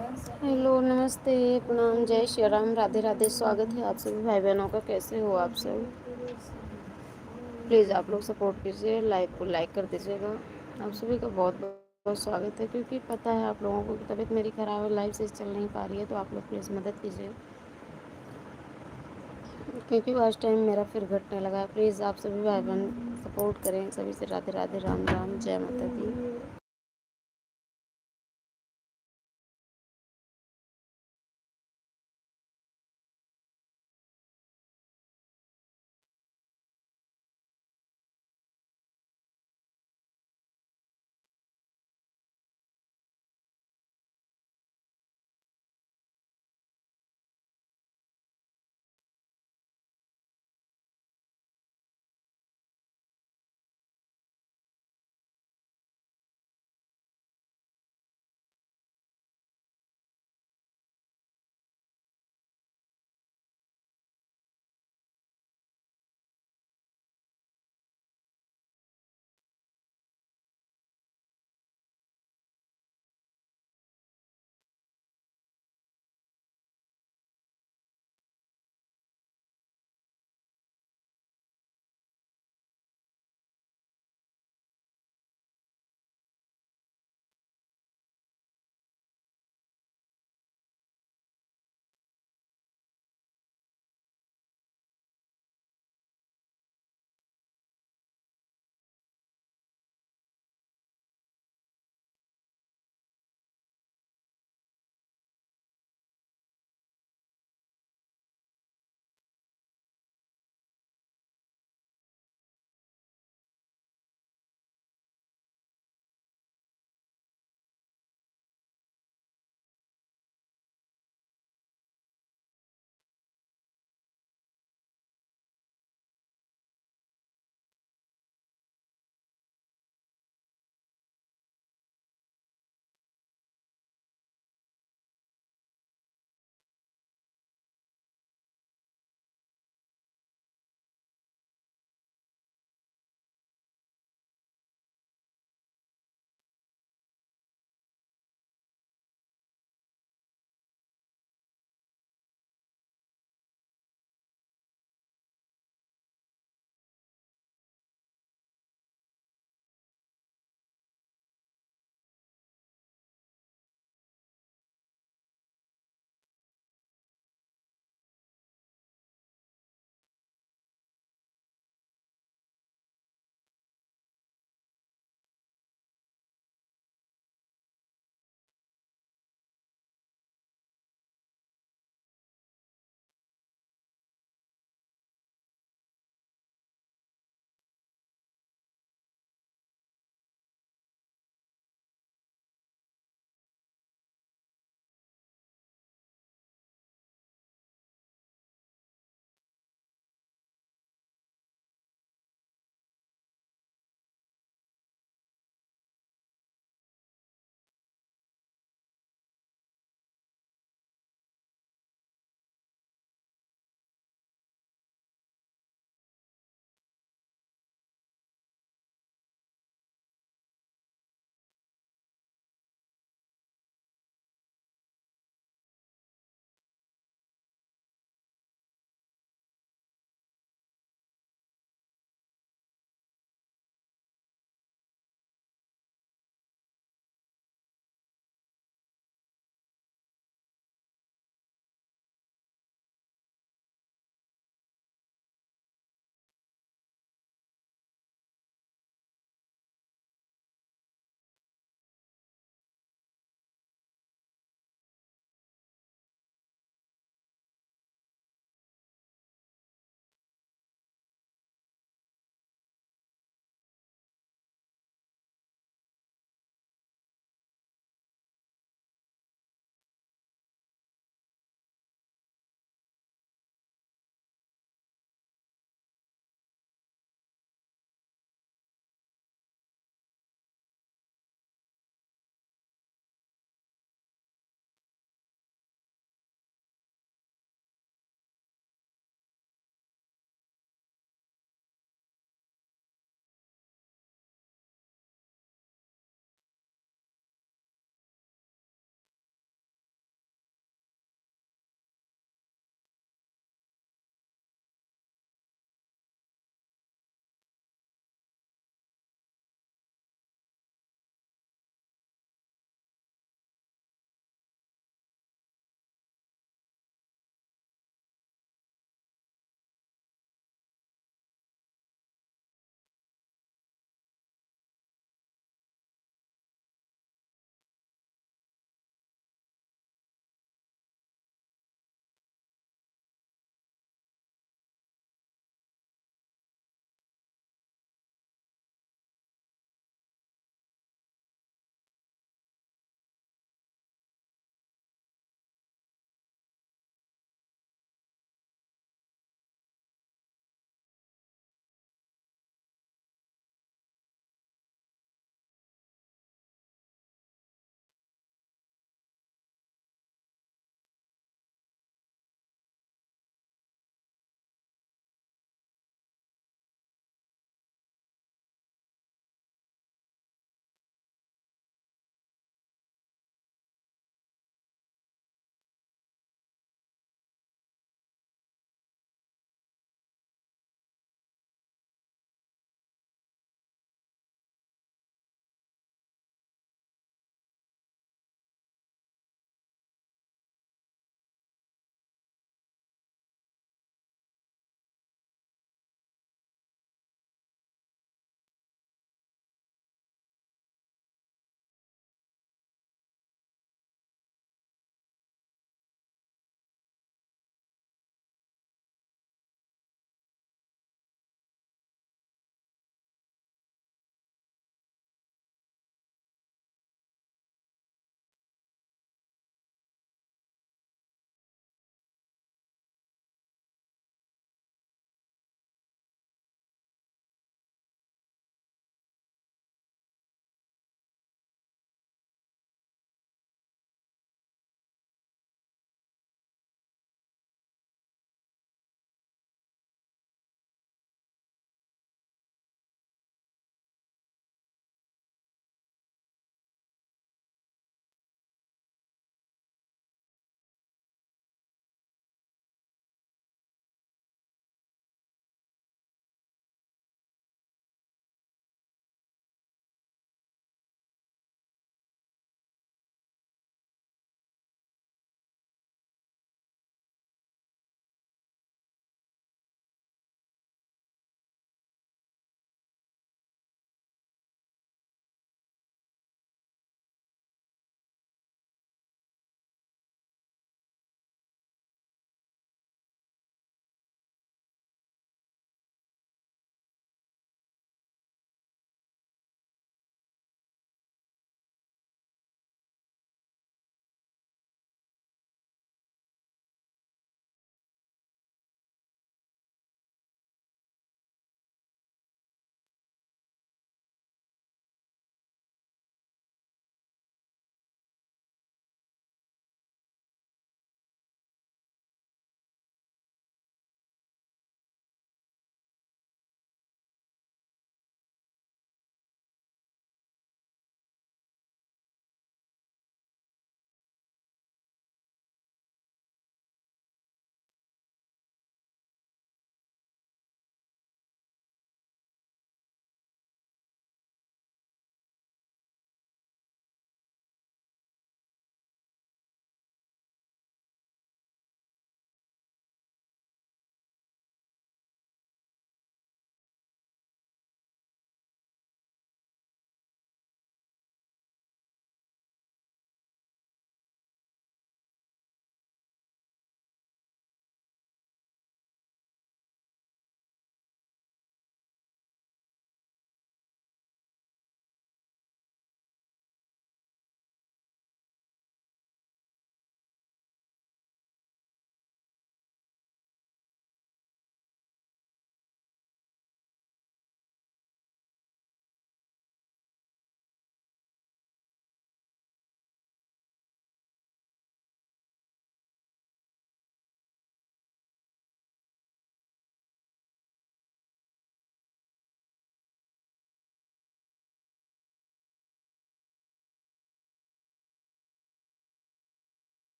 Hello, नमस्ते, प्रणाम, जय श्री राम, राधे राधे। स्वागत है आप सभी भाई बहनों का। कैसे हो आप सब? प्लीज़ आप लोग सपोर्ट कीजिए, लाइव को लाइक कर दीजिएगा। आप सभी का बहुत बहुत स्वागत है, क्योंकि पता है आप लोगों को कि तबीयत मेरी ख़राब है, लाइव से चल नहीं पा रही है, तो आप लोग प्लीज़ मदद कीजिए, क्योंकि वॉच टाइम मेरा फिर घटने लगा है। प्लीज़ आप सभी भाई बहन सपोर्ट करें। सभी से राधे राधे, राम राम, जय माता दी।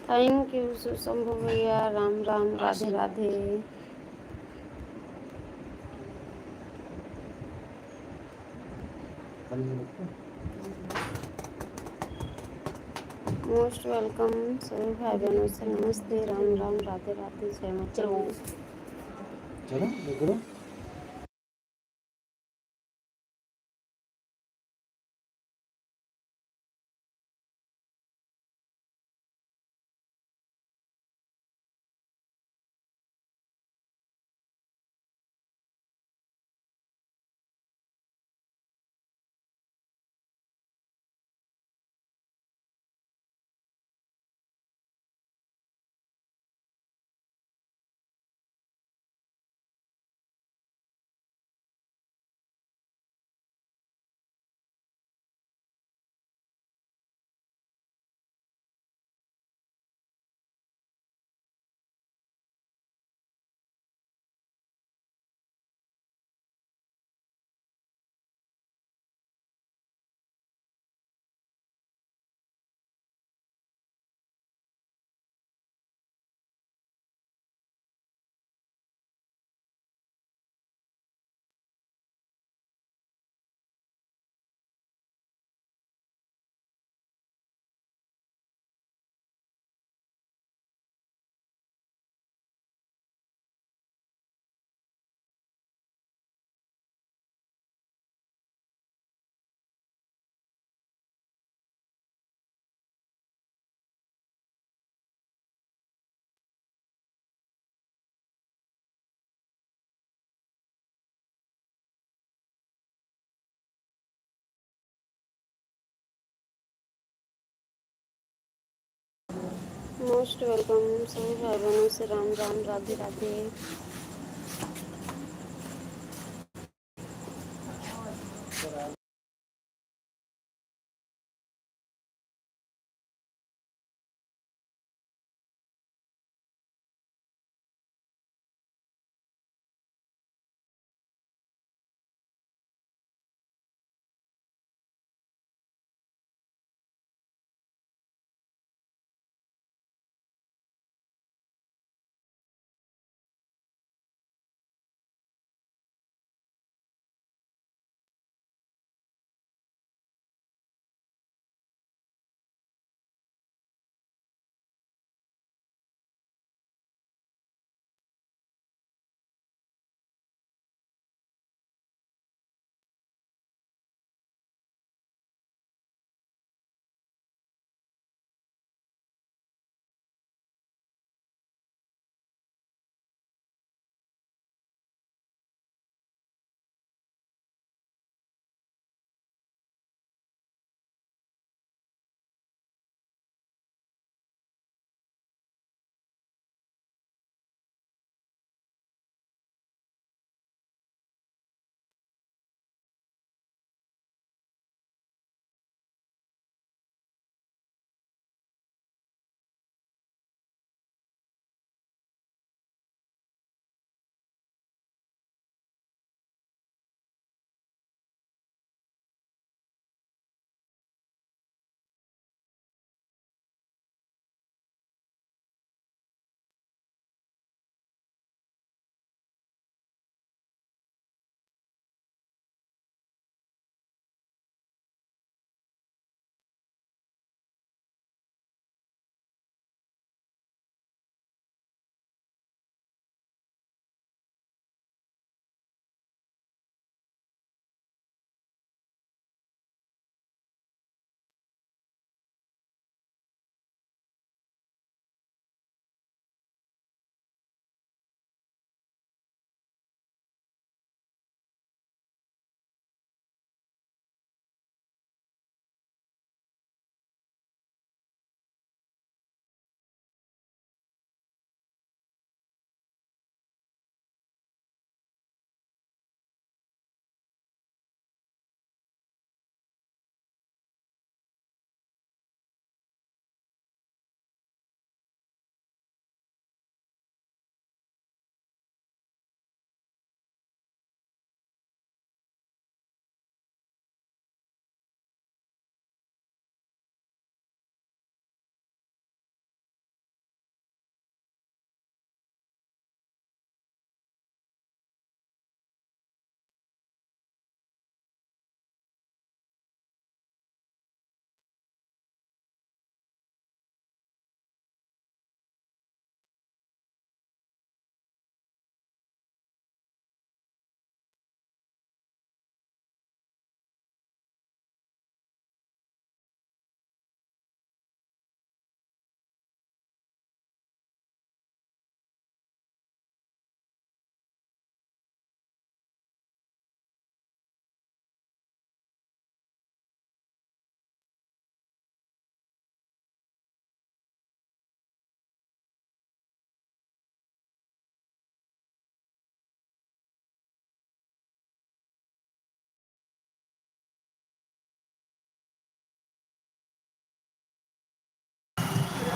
थैंक यू शंभू भैया, राम राम, राधे आशीष राधे। मोस्ट वेलकम सभी भाई बहनों से नमस्ते, राम राम, राधे राधे, जय माता चलो दी। चलो ये करो। मोस्ट वेलकम सभी भाई बहनों से राम राम, राधे राधे।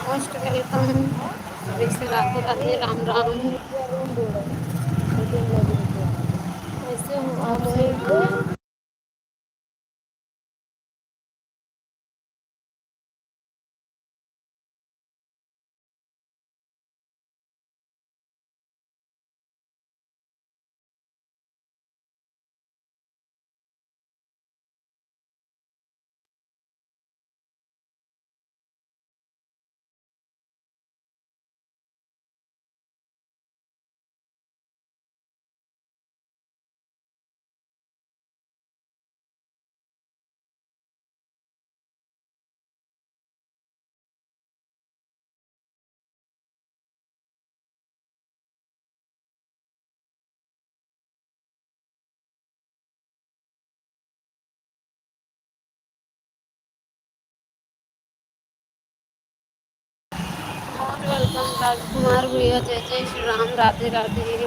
Most welcome. सभी से राधे राधे, राम राम। कैसे हो आप सब? मोस्ट वेलकम राजकुमार भैया, जय जय श्री राम, राधे राधे।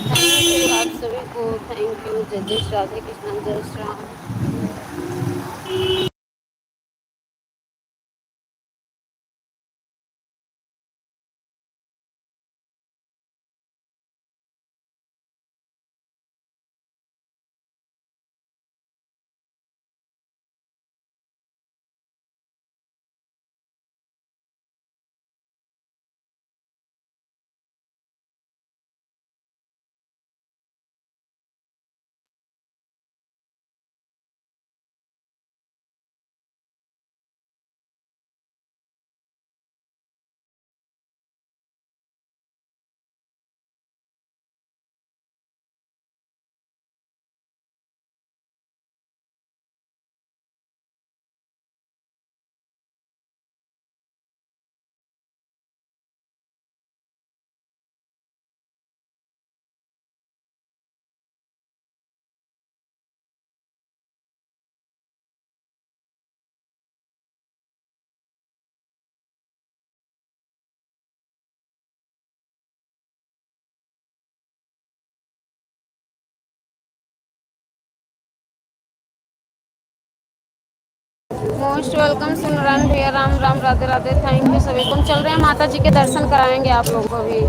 थैंक यू आप सभी को, थैंक यू। जय जय श्री राधे कृष्ण, जय श्री राम। मोस्ट वेलकम सिमरन भैया, राम राम, राधे राधे, थैंक यू सभी को। हम चल रहे हैं माता जी के दर्शन कराएंगे आप लोगों को भी।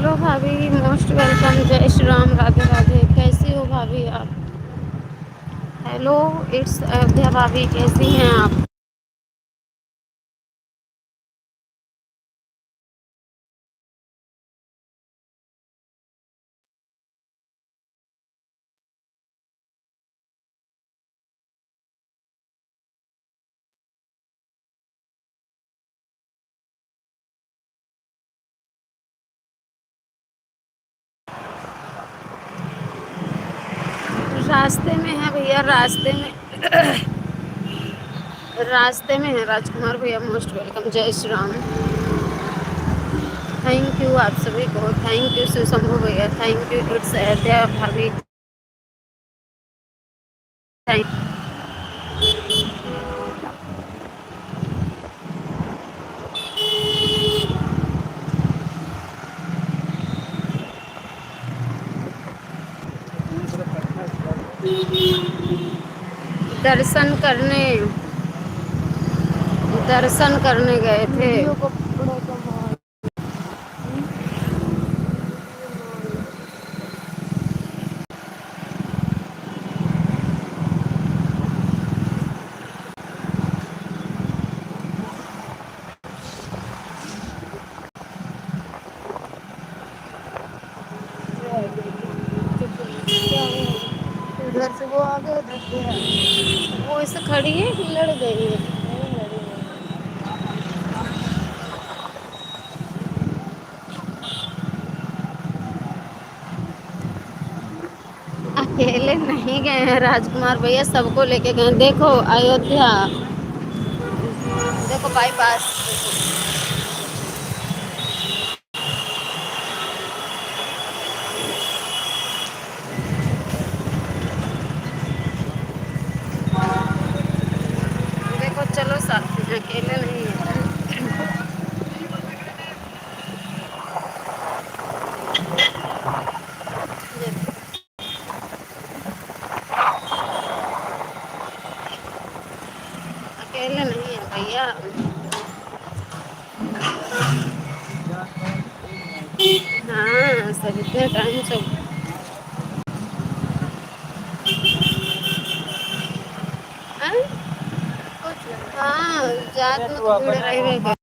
हेलो भाभी, मोस्ट वेलकम। जय श्री राम, राधे राधे। कैसी हो भाभी आप? हेलो, इट्स अयोध्या भाभी, कैसी हैं आप? रास्ते में है भैया, रास्ते में। रास्ते में है राजकुमार भैया, मोस्ट वेलकम। जय श्री राम। थैंक यू आप सभी को, थैंक यू सुशंभु भैया, थैंक यू इट्स अयोध्या भाभी, थैंक। दर्शन करने, दर्शन करने गए थे। उधर से वो आ गए, उधर से वो ऐसे खड़ी है कि लड़ गई है? अकेले नहीं गए हैं राजकुमार भैया, सबको लेके गए। देखो अयोध्या, देखो बाईपास। देखो चलो साथ में, अकेले नहीं है। अकेले नहीं है भैया। हाँ, सब इतने टाइम से। हाँ, हाँ, जात में तो भीड़ रही है।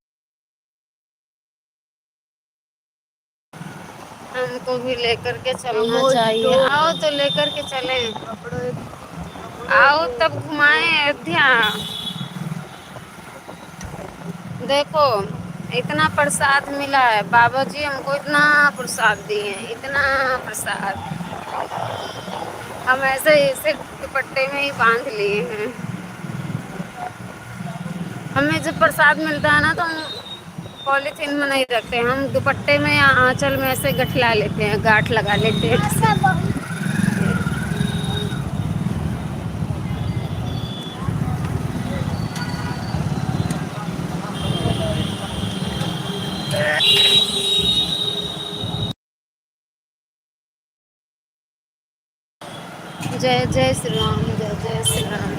हमको भी लेकर के चलना चाहिए। आओ तो लेकर के चलें। आओ तब घुमाएं अयोध्या। देखो इतना प्रसाद मिला है, बाबा जी हमको इतना प्रसाद दिए हैं, इतना प्रसाद। हम ऐसे इसे दुपट्टे में ही बांध लिए हैं। हमें जब प्रसाद मिलता है ना तो हम पॉलीथीन में नहीं रखते, हम दुपट्टे में या आंचल में ऐसे गठला लेते हैं, गांठ लगा लेते हैं। जय जय श्री राम, जय जय श्री राम।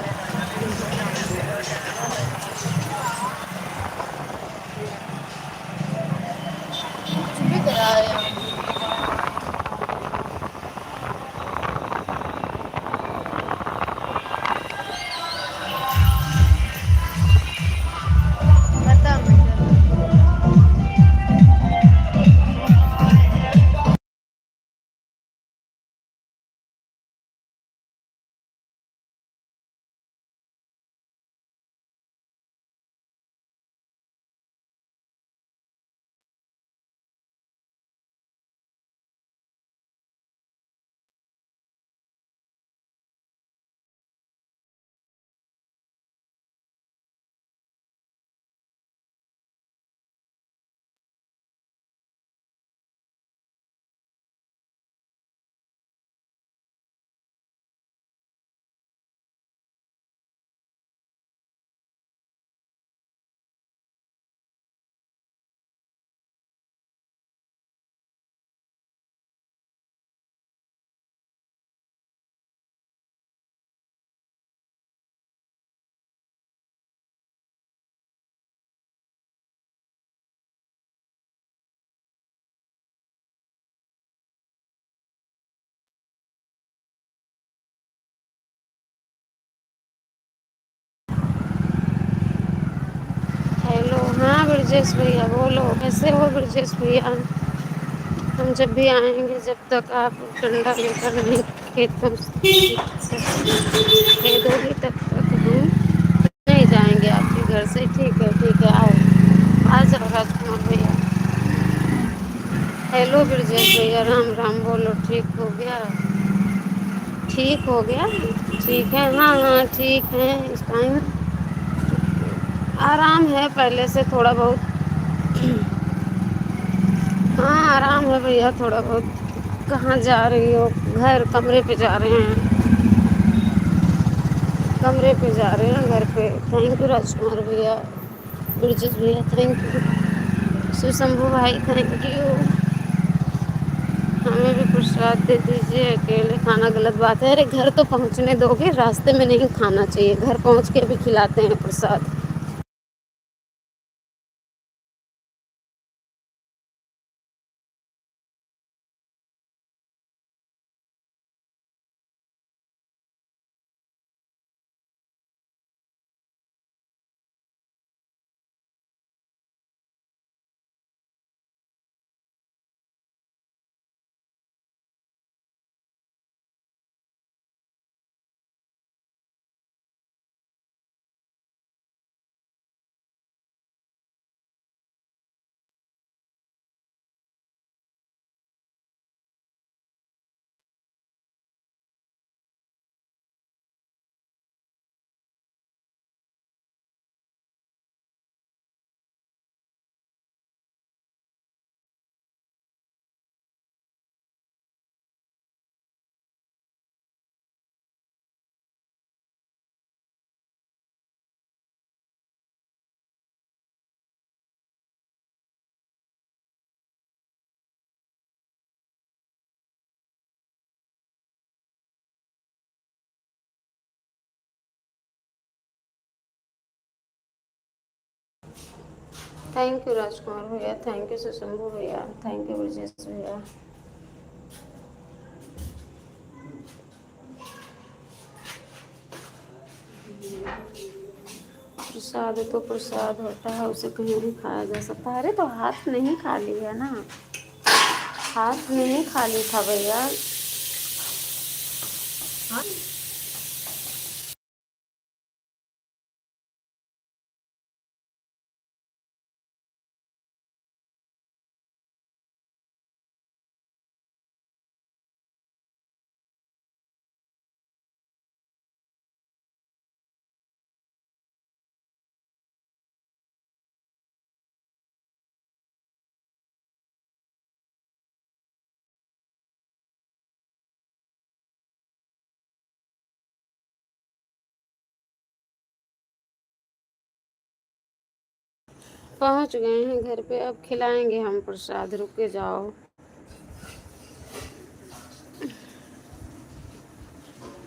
कुछ भी कराया। ब्रजेश भैया बोलो, कैसे हो ब्रजेश भैया? हम जब भी आएंगे, जब तक आप डंडा लेकर नहीं खेतों दे दोगी, तब तक हम नहीं जाएंगे आपके घर से। ठीक है, आओ, आ जाओ राजकुमार भैया। हेलो ब्रजेश भैया, राम राम, बोलो, ठीक हो गया? ठीक हो गया? ठीक है, हाँ हाँ ठीक है। इस टाइम आराम है पहले से थोड़ा बहुत। हाँ आराम है भैया थोड़ा बहुत। कहाँ जा रही हो? घर, कमरे पे जा रहे हैं? कमरे पे जा रहे हैं, घर पे। थैंक यू राजकुमार भैया, ब्रजेश भैया थैंक यू, सुशंभु भाई थैंक यू। हमें भी प्रसाद दे दीजिए, अकेले खाना गलत बात है। अरे घर तो पहुंचने दोगे? रास्ते में नहीं खाना चाहिए, घर पहुंच के भी खिलाते हैं प्रसाद। थैंक यू राजकुमार भैया, थैंक यू सुशंभु भैया, थैंक यू ब्रजेश भैया। प्रसाद तो प्रसाद होता है, उसे कहीं भी खाया जा सकता है। अरे तो हाथ नहीं खाली है ना, हाथ नहीं खाली था भैया। पहुंच गए हैं घर पे, अब खिलाएंगे हम प्रसाद, रुक के जाओ।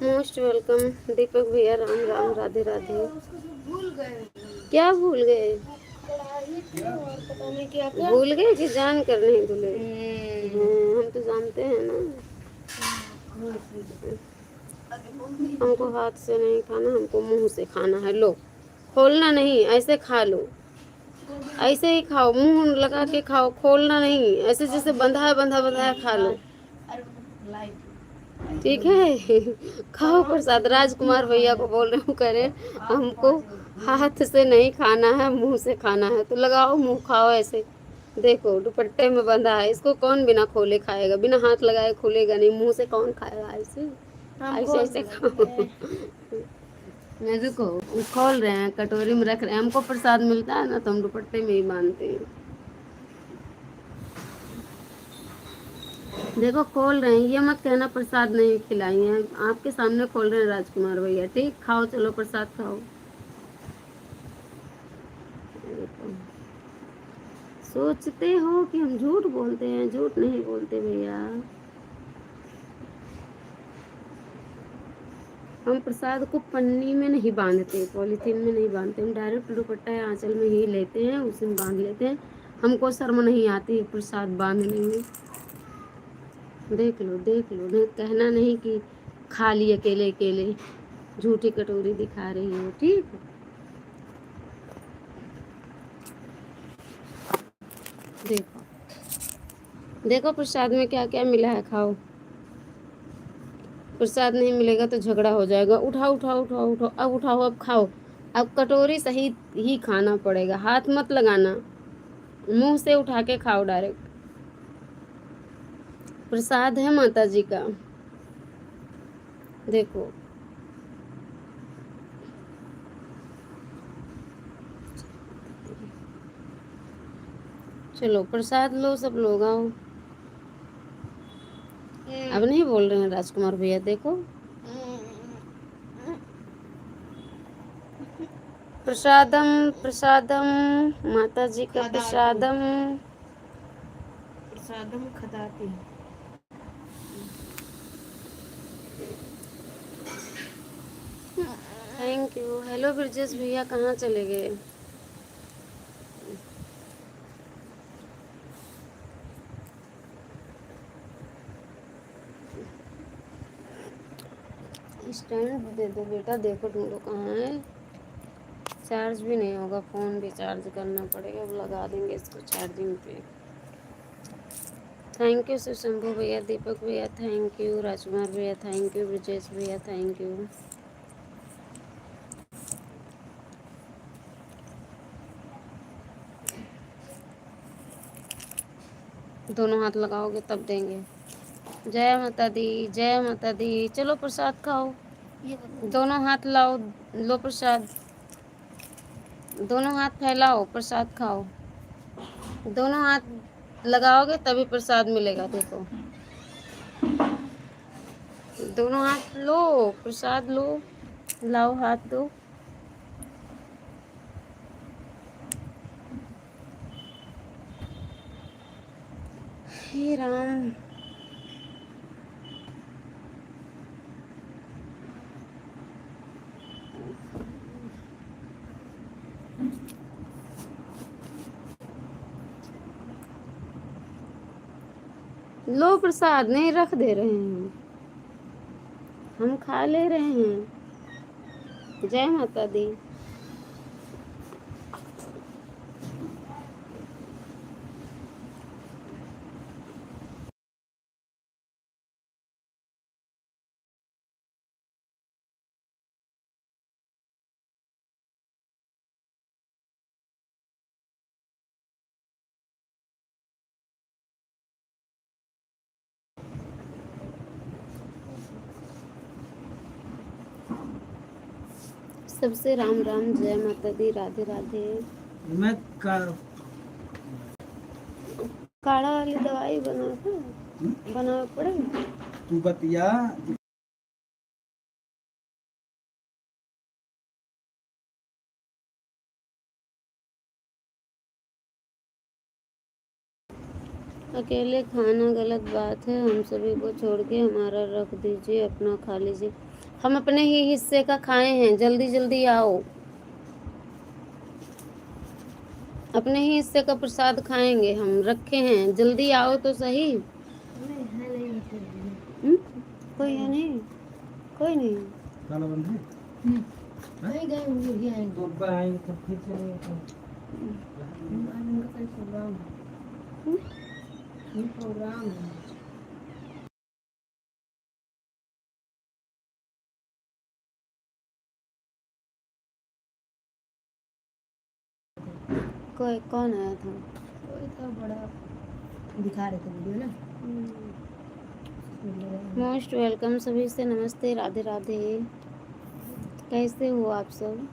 मोस्ट वेलकम दीपक भैया, राम राम, राधे राधे। क्या भूल गए? भूल गए कि जान कर नहीं भूले? हम तो जानते हैं ना। हमको हाथ से नहीं खाना, हमको मुंह से खाना है। लो, खोलना नहीं, ऐसे खा लो, ऐसे ही खाओ, मुंह लगा के खाओ, खोलना नहीं, ऐसे जैसे बंधा है, बंधा बंधा है, खा लो, ठीक है? खाओ प्रसाद। राजकुमार भैया को बोल रही हूँ, करे हमको हाथ से नहीं खाना है, मुंह से खाना है। तो लगाओ मुंह, खाओ ऐसे। देखो दुपट्टे में बंधा है, इसको कौन बिना खोले खाएगा? बिना हाथ लगाए खोलेगा नहीं, मुंह से कौन खाएगा? ऐसे ऐसे ऐसे खाओ। मैं देखो, खोल रहे हैं, कटोरी में रख रहे हैं। हमको प्रसाद मिलता है ना, तो हम दुपट्टे में ही बांधते हैं। देखो खोल रहे हैं, ये मत कहना प्रसाद नहीं खिलाई है, आपके सामने खोल रहे हैं राजकुमार भैया। ठीक, खाओ, चलो प्रसाद खाओ। सोचते हो कि हम झूठ बोलते हैं? झूठ नहीं बोलते भैया। हम प्रसाद को पन्नी में नहीं बांधते, पॉलीथीन में नहीं बांधते, हम डायरेक्ट दुपट्टा या आंचल में ही लेते हैं, उसी में बांध लेते हैं। हमको शर्म नहीं आती है प्रसाद बांधने में। देख लो देख लो, नहीं कहना नहीं कि खाली अकेले अकेले झूठी कटोरी दिखा रही हो, ठीक है? देखो देखो प्रसाद में क्या क्या मिला है, खाओ। प्रसाद नहीं मिलेगा तो झगड़ा हो जाएगा। उठाओ उठाओ उठाओ उठाओ, अब उठाओ, अब खाओ। अब कटोरी सही ही खाना पड़ेगा, हाथ मत लगाना, मुंह से उठा के खाओ डायरेक्ट। प्रसाद है माता जी का, देखो। चलो प्रसाद लो, सब लोग आओ। अब नहीं बोल रहे हैं राजकुमार भैया, देखो। प्रसादम प्रसादम, माता जी का प्रसादम। प्रसादम खदाती। Thank you. हेलो ब्रजेश भैया, कहाँ चले गए? स्टैंड दे दो बेटा, देखो तुम लोग कहाँ है। चार्ज भी नहीं होगा, फ़ोन भी चार्ज करना पड़ेगा, अब लगा देंगे इसको चार्जिंग पे। थैंक यू शंभू भैया, दीपक भैया थैंक यू, राजकुमार भैया थैंक यू, ब्रजेश भैया थैंक यू। दोनों हाथ लगाओगे तब देंगे। जय माता दी, जय माता दी। चलो प्रसाद खाओ, दोनों हाथ लाओ, लो प्रसाद। दोनों हाथ फैलाओ, प्रसाद खाओ। दोनों हाथ लगाओगे तभी प्रसाद मिलेगा, देखो। दोनों हाथ लो, प्रसाद लो, लाओ हाथ दो। हे राम। लो प्रसाद, नहीं रख दे रहे हैं, हम खा ले रहे हैं। जय माता दी। सबसे राम राम, जय माता दी, राधे राधे। मैं काढ़ा वाली दवाई बना पड़ेगा। तू बतिया। अकेले खाना गलत बात है, हम सभी को छोड़ के हमारा रख दीजिए, अपना खा लीजिए। हम अपने ही हिस्से का खाए हैं, जल्दी जल्दी आओ। अपने ही हिस्से का प्रसाद खाएंगे, हम रखे हैं, जल्दी आओ तो सही। कोई है नहीं, कोई नहीं। ताला बंद है। नहीं गए होंगे, ये आएंगे। तो ऊपर आएंगे तो फिर चलेंगे तो। आज उनका कोई प्रोग्राम है, प्रोग्राम है। कोई कौन आया था? कोई था बड़ा, दिखा रहे थे वीडियो ना। मोस्ट वेलकम, सभी से नमस्ते, राधे राधे। कैसे हो आप सब?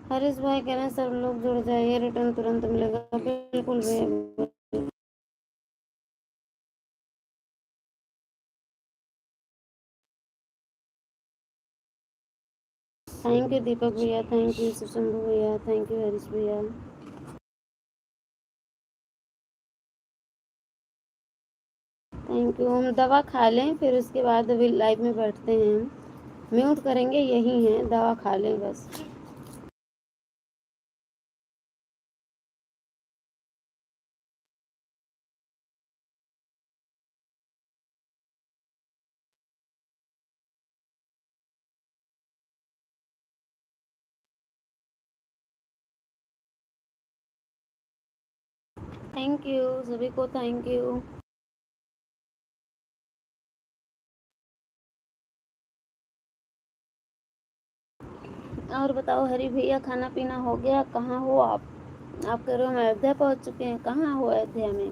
हरीश भाई कह रहे हैं सब लोग जुड़ जाइए, रिटर्न तुरंत मिलेगा। बिल्कुल भैया। थैंक यू दीपक भैया, थैंक यू शंभू भैया, थैंक यू हरीश भैया। Thank you. हम दवा खा लें फिर उसके बाद अभी लाइव में बैठते हैं, म्यूट करेंगे, यही हैं, दवा खा लें बस। थैंक यू सभी को, थैंक यू। और बताओ हरी भैया, खाना पीना हो गया? कहाँ हो आप? आप कह रहे हो हम अयोध्या पहुँच चुके हैं, कहाँ हो अयोध्या में?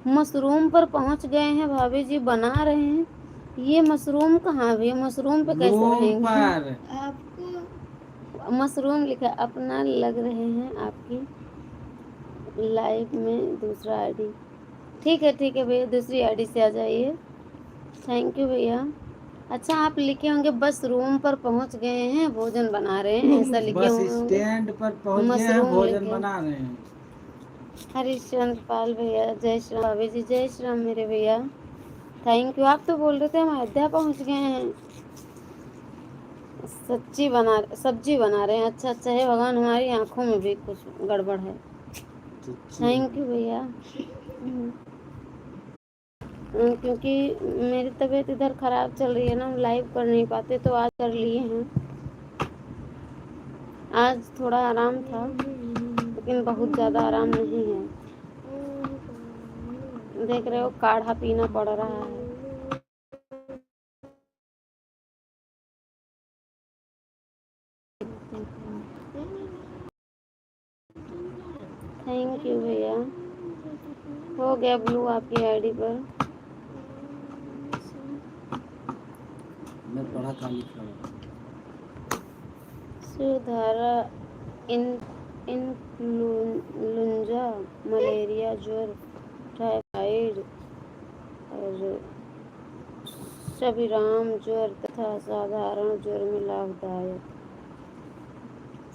मशरूम पर पहुंच गए हैं भाभी जी, बना रहे हैं। ये मशरूम कहाँ भी, मशरूम पे कैसे रूम रहेंगे? पर आपको मशरूम लिखा अपना लग रहे हैं आपकी लाइव में दूसरा आईडी। ठीक है भैया, दूसरी आईडी से आ जाइए। थैंक यू भैया। अच्छा आप लिखे होंगे बस रूम पर पहुंच गए हैं, भोजन बना रहे हैं, ऐसा लिखे बस होंगे। स्टैंड पर पहुंच गए हैं, मशरूम भोजन लेके। बना रहे हैं। हरिश्चंद्र पाल भैया, जय श्री राम। भाभी जी जय श्री राम मेरे भैया, थैंक यू। आप तो बोल रहे थे हम अयोध्या पहुंच गए हैं। सब्जी बना रहे हैं। अच्छा है भगवान, हमारी आंखों में भी कुछ गड़बड़ है। थैंक यू भैया। क्योंकि मेरी तबीयत इधर ख़राब चल रही है ना, हम लाइव कर नहीं पाते, तो आज कर लिए हैं। आज थोड़ा आराम था, लेकिन बहुत ज़्यादा आराम नहीं है। देख रहे हो काढ़ा पीना पड़ रहा है। थैंक यू भैया। हो गया ब्लू आपकी आईडी पर। मैं पढ़ा था लिखा हुआ। सुधारा इन इन्फ्लुएंजा, मलेरिया, ज्वर, टाइफाइड और शबीराम ज्वर तथा साधारण ज्वर में लाभदायक।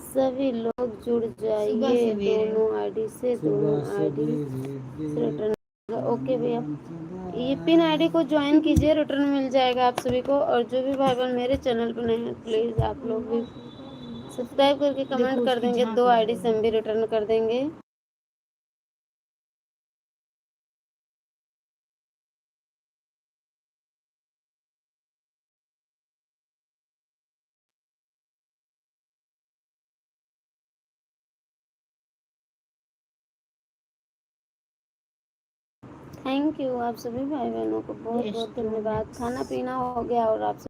सभी लोग जुड़ जाइए, दोनों आईडी से रिटर्न। ओके भैया, ये पिन आईडी को ज्वाइन कीजिए, रिटर्न मिल जाएगा आप सभी को। और जो भी भाई बहन मेरे चैनल पर नए हैं, प्लीज़ आप लोग भी सब्सक्राइब करके कमेंट कर देंगे, 2 आईडी से हम भी रिटर्न कर देंगे। थैंक यू आप सभी भाई बहनों को बहुत बहुत धन्यवाद। खाना पीना हो गया और आप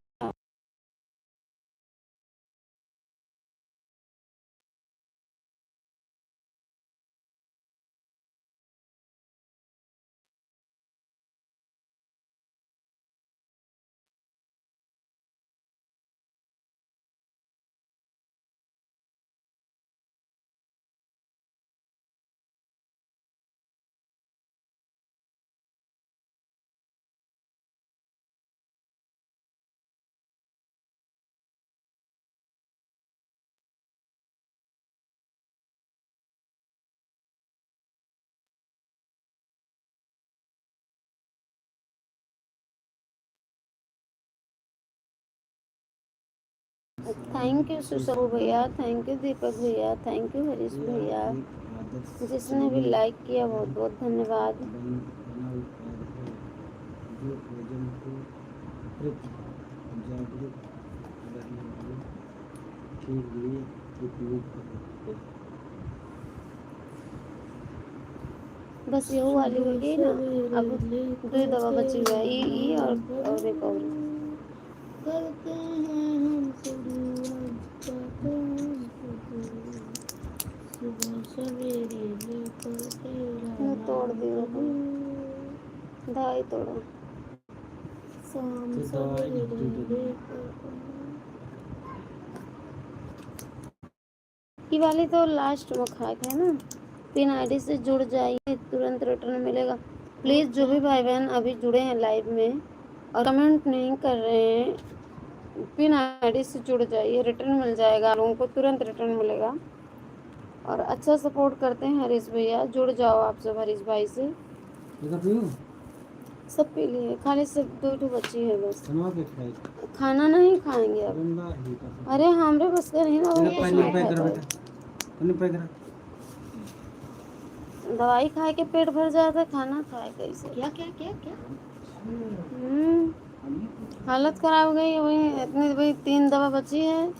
थैंक यू सुशबू भैया, थैंक यू दीपक भैया, थैंक यू हरीश भैया, जिसने भी लाइक किया बहुत बहुत धन्यवाद। बना उत्पाद है जो ओजन को प्रति जागरूक रहने वाले के लिए उपयुक्त है। बस यही वाली हो गई ना, अब 2 दवा बची हुई है, ई और एक और। करते हैं हम शुरुआत सुबह सवेरे लेकर तेरा मैं तोड़ नाम दिया था, कबूल दवाई तोड़ा। शाम तो दवाई सवेरे दे दो। लेकर ये वाली तो लास्ट में खाए थे ना। पिन आईडी से जुड़ जाइए, तुरंत रिटर्न मिलेगा। प्लीज़ जो भी भाई बहन अभी जुड़े हैं लाइव में और कमेंट नहीं कर रहे हैं, पिन आईडी से जुड़ जाइए, रिटर्न मिल जाएगा, लोगों को तुरंत रिटर्न मिलेगा। और अच्छा सपोर्ट करते हैं हरीश भैया, जुड़ जाओ आप सब हरीश भाई से। इधर पीऊं? सब पी लिए, खाली सब 2 बच्ची है बस। बनवा के खाए खाना नहीं खाएंगे अब। बंदा ही कर। अरे हमरे बस का नहीं ना, वो तेरा कुछ पानी नहीं पैक कर खाता बेटा, है। पानी पैक कर। दवाई खा के पेट भर जाता है, खाना खाए कैसे? क्या क्या क्या क्या हालत खराब हो गई वही, इतनी वही 3 दवा बची है।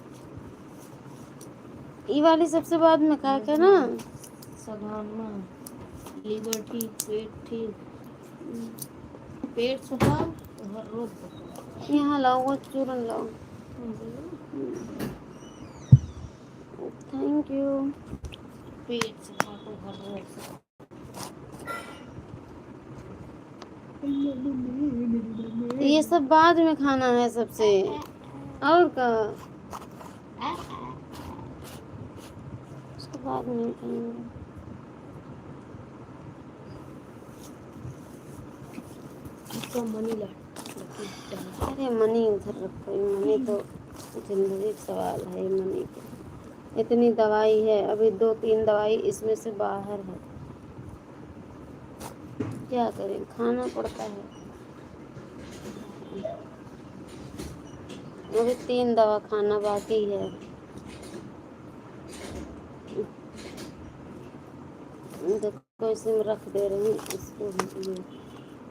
ये वाली सबसे बाद में खा के ना। सगाना लीवर ठीक, पेट ठीक, पेट सुखाओ तो हर रोग पकड़ो। यहाँ लाओ, वो चूरन लाओ। Thank you. पेट सुखा तो हर रोग से। ये सब बाद में खाना है सबसे, और का उसके बाद में खाएंगे। इसका मनी ला अरे मनी उधर रखो, ये मनी तो जिंदगी का सवाल है। ये मनी की इतनी दवाई है, अभी 2-3 दवाई इसमें से बाहर है, क्या करें, खाना पड़ता है। अभी 3 दवा खाना बाकी है। देखो इसमें रख दे रही हूँ इसको भी,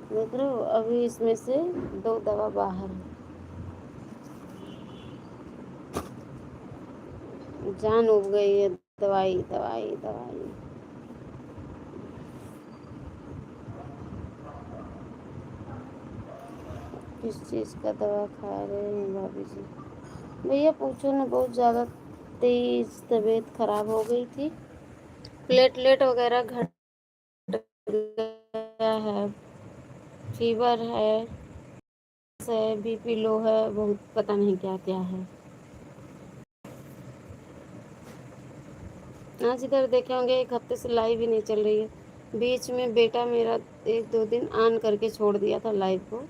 देख रहे हो, अभी इसमें से 2 दवा बाहर है। जान उब गई है, दवाई दवाई दवाई। किस चीज़ का दवा खा रहे हैं भाभी जी? भैया पूछो ना, बहुत ज़्यादा तेज तबीयत खराब हो गई थी, प्लेटलेट वगैरह घट गया है, फीवर है, बीपी लो है, बहुत पता नहीं क्या क्या है। आज इधर देखे होंगे 1 हफ्ते से लाइव ही नहीं चल रही है। बीच में बेटा मेरा 1-2 दिन ऑन करके छोड़ दिया था लाइव को,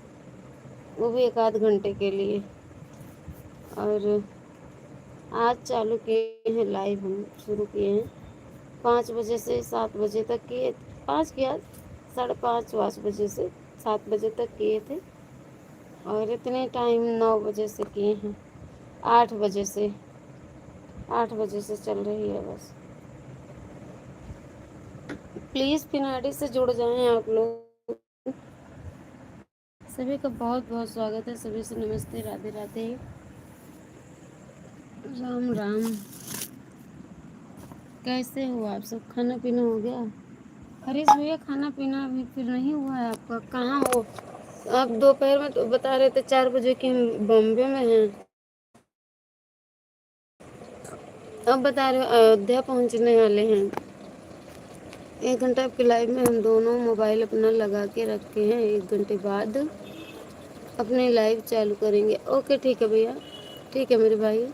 वो भी 1 आध घंटे के लिए, और आज चालू किए हैं लाइव, हम शुरू किए हैं 5 बजे से 7 बजे तक किए, 5 किया 5:30 बजे से 7 बजे तक किए थे, और इतने टाइम 9 बजे से किए हैं, 8 बजे से 8 बजे से चल रही है बस। प्लीज़ पिनाडी से जुड़ जाएं आप लोग। सभी का बहुत बहुत स्वागत है, सभी से नमस्ते, राधे राधे, राम राम। कैसे हो आप सब? खाना पीना हो गया? हरीश भैया खाना पीना अभी फिर नहीं हुआ है आपका? कहाँ हो आप? दोपहर में तो बता रहे थे 4 बजे कि हम बॉम्बे में हैं, अब बता रहे हो अयोध्या पहुंचने वाले हैं। 1 घंटा आपके लाइव में हम दोनों मोबाइल अपना लगा के रखे हैं, 1 घंटे बाद अपनी लाइव चालू करेंगे। ओके ठीक है भैया, ठीक है मेरे भाई,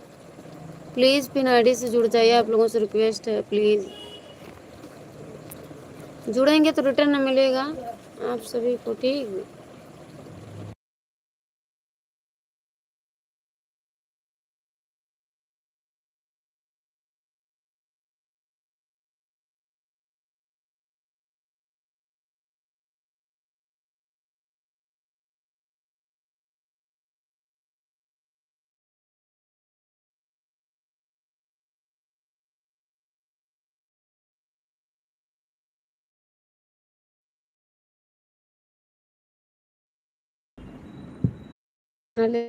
प्लीज़ पिनाडी से जुड़ जाइए, आप लोगों से रिक्वेस्ट है, प्लीज़ जुड़ेंगे तो रिटर्न मिलेगा आप सभी को, ठीक। अरे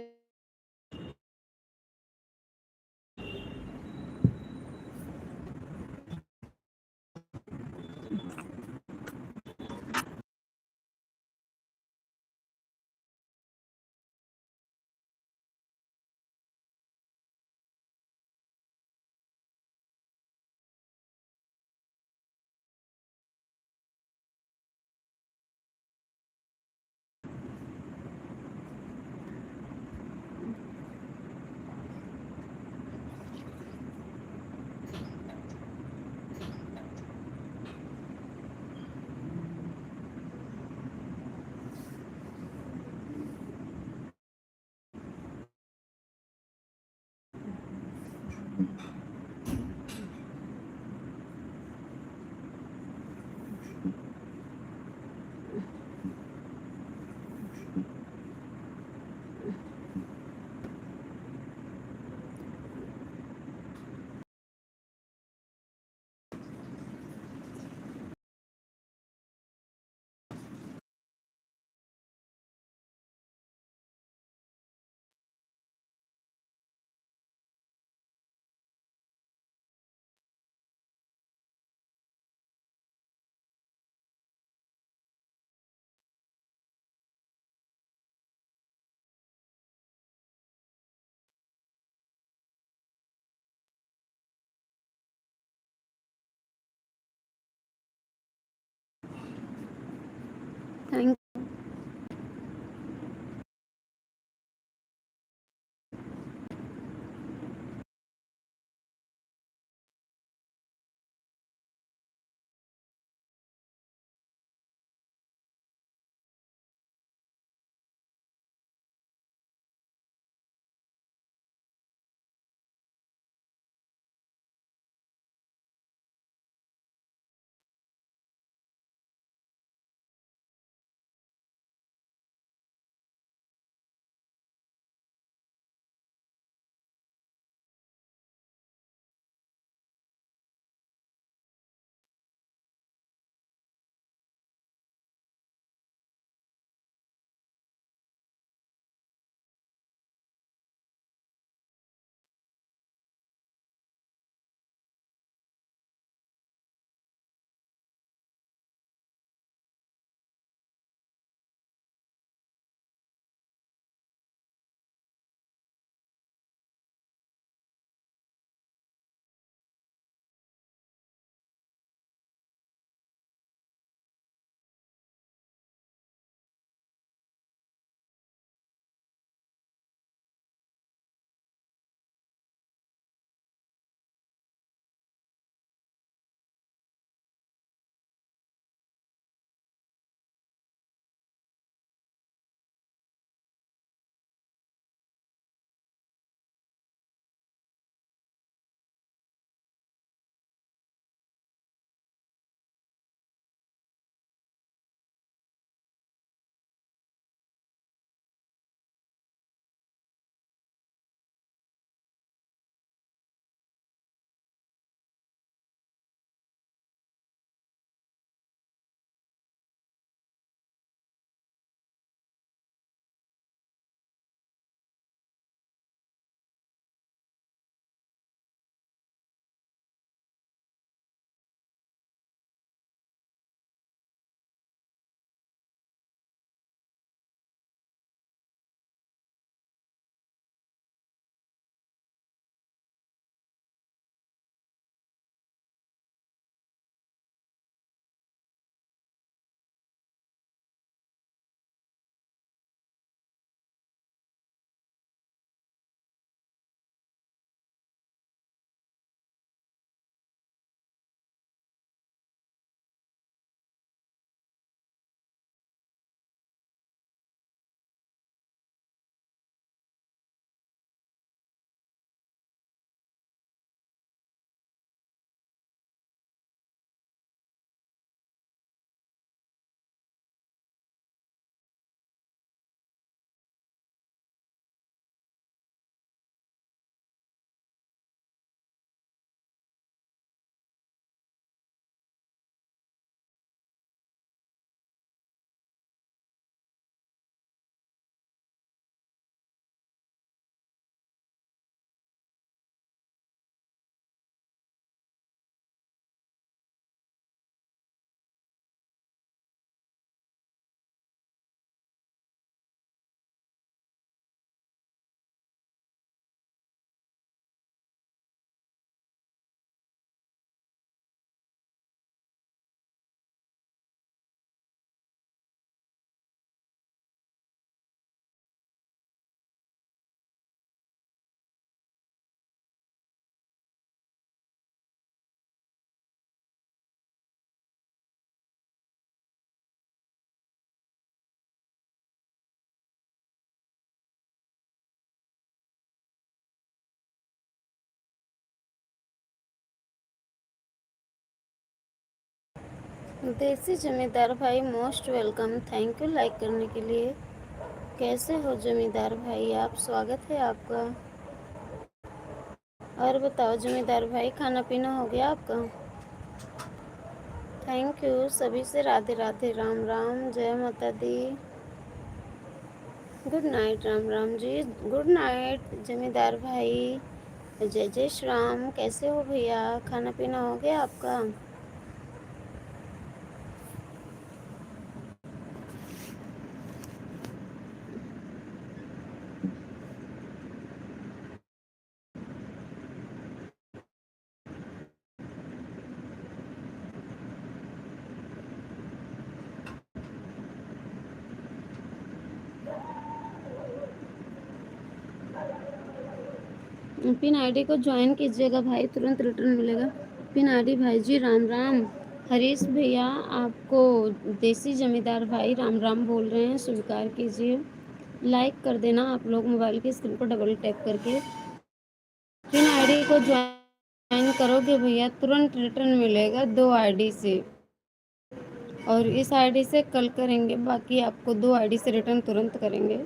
देसी जमींदार भाई most welcome, thank you like करने के लिए। कैसे हो जमींदार भाई आप, स्वागत है आपका। और बताओ जमींदार भाई, खाना पीना हो गया आपका? थैंक यू सभी से, राधे राधे, राम राम, जय माता दी, good night, Ram Ram ji, good night जमींदार भाई, जय जय श्री राम। कैसे हो भैया, खाना पीना हो गया आपका? पिन आईडी को ज्वाइन कीजिएगा भाई, तुरंत रिटर्न मिलेगा। पिन आईडी भाई जी, राम राम। हरीश भैया आपको देसी जमींदार भाई राम राम बोल रहे हैं, स्वीकार कीजिए। लाइक कर देना आप लोग मोबाइल की स्क्रीन पर डबल टैप करके। पिन आईडी को ज्वाइन करोगे भैया, तुरंत रिटर्न मिलेगा 2 आईडी से, और इस आईडी से कल करेंगे, बाकी आपको 2 आईडी से रिटर्न तुरंत करेंगे।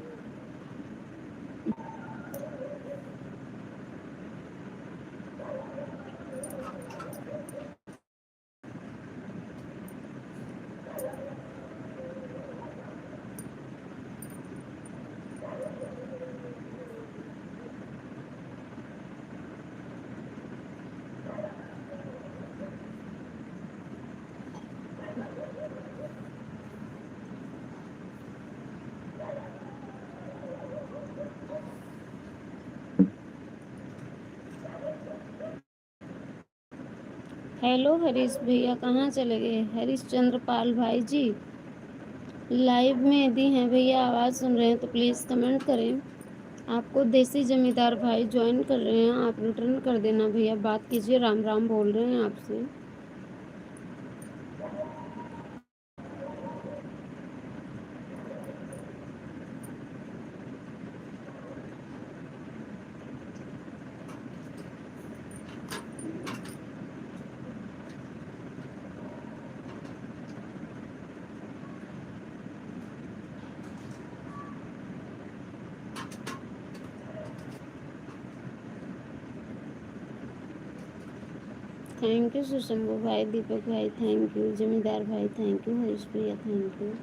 हेलो हरीश भैया, कहाँ चले गए? हरीश चंद्र पाल भाई जी लाइव में यदि हैं भैया, आवाज़ सुन रहे हैं तो प्लीज़ कमेंट करें। आपको देसी जमींदार भाई ज्वाइन कर रहे हैं, आप रिटर्न कर देना भैया, बात कीजिए, राम राम बोल रहे हैं आपसे। थैंक यू सुशंभू भाई, दीपक भाई थैंक यू, जमींदार भाई थैंक यू, हरीश भैया थैंक यू।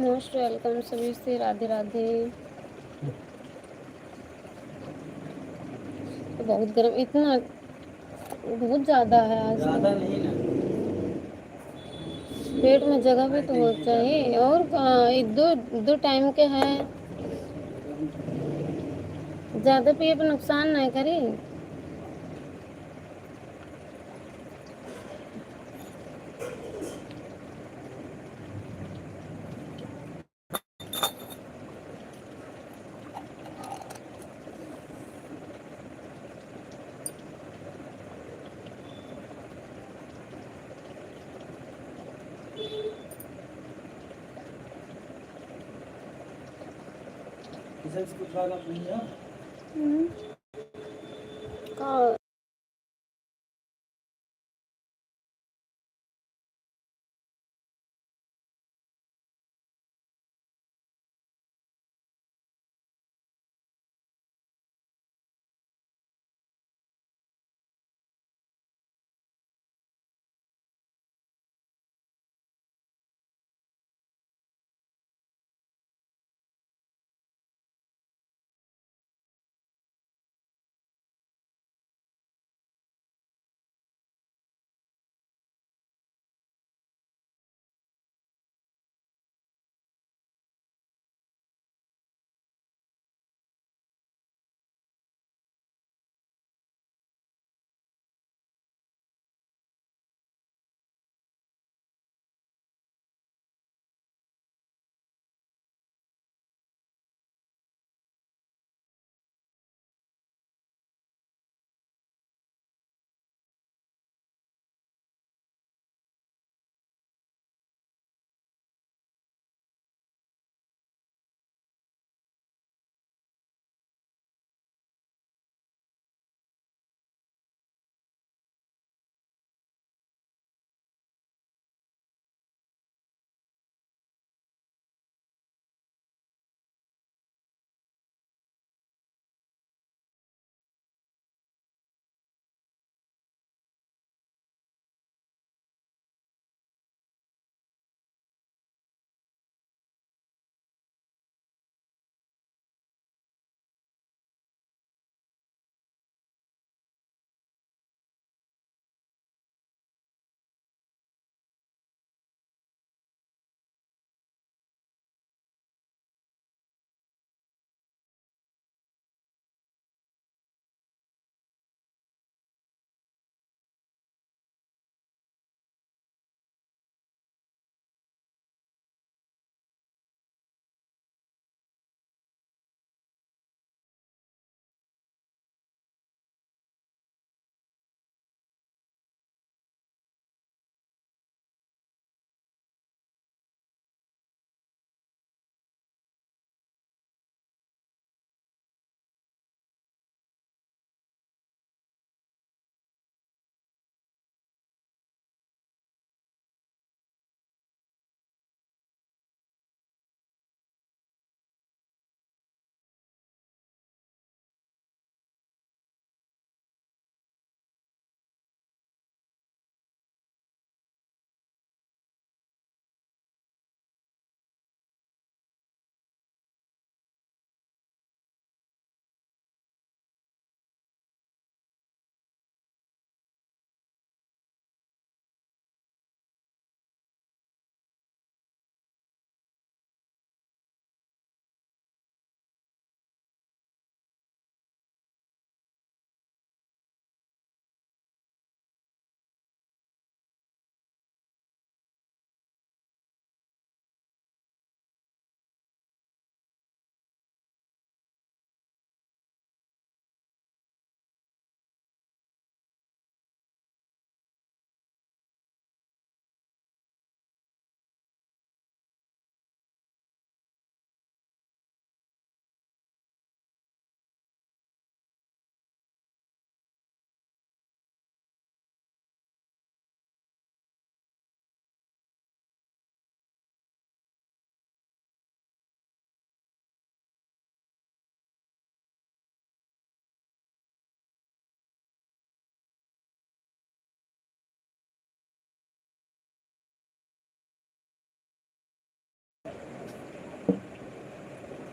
मोस्ट वेलकम सभी से, राधे राधे। तो बहुत गर्म, इतना बहुत ज़्यादा है आज ज़्यादा तो। नहीं ना। पेट में जगह भी नहीं तो नहीं हो नहीं, ज़्यादा चाहिए, नहीं। और दो दो टाइम के हैं। गर्म ज़्यादा पिए पर नुकसान नहीं करी। किसी से कुछ बात नहीं है। का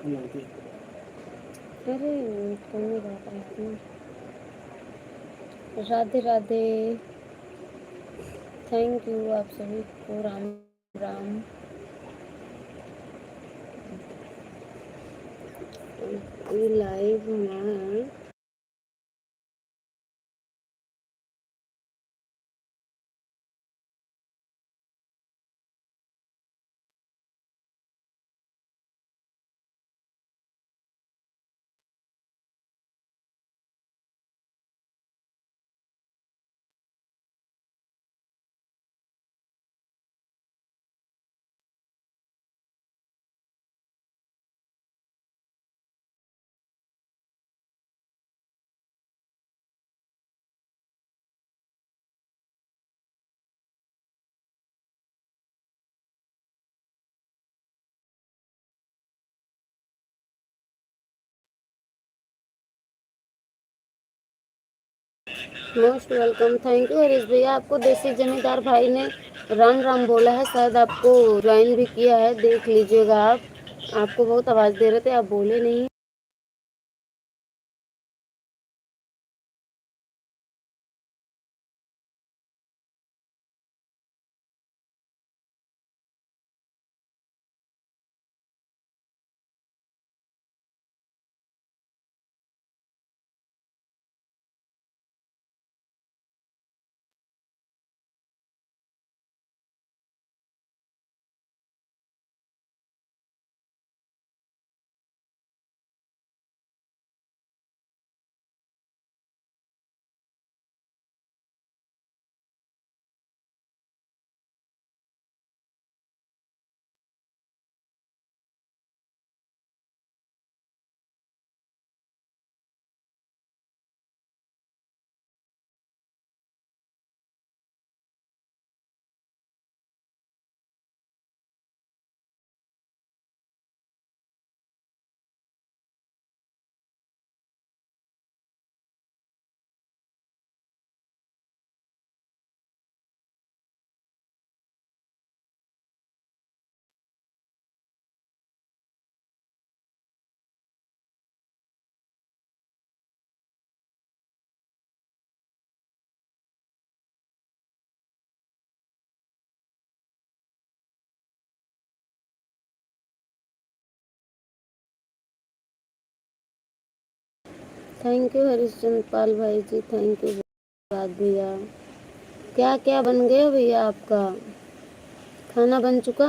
लड़के अरे कोई नहीं बात है इतना। राधे राधे। थैंक यू आप सभी को। राम राम। ये लाइव में most welcome. Thank you Harish भैया। आपको देसी जमींदार भाई ने राम राम बोला है, शायद आपको ज्वाइन भी किया है, देख लीजिएगा आप। आपको बहुत आवाज़ दे रहे थे, आप बोले नहीं। थैंक यू हरीशचंद्र पाल भाई जी, थैंक यू। बात भैया, क्या क्या बन गया भैया आपका? खाना बन चुका?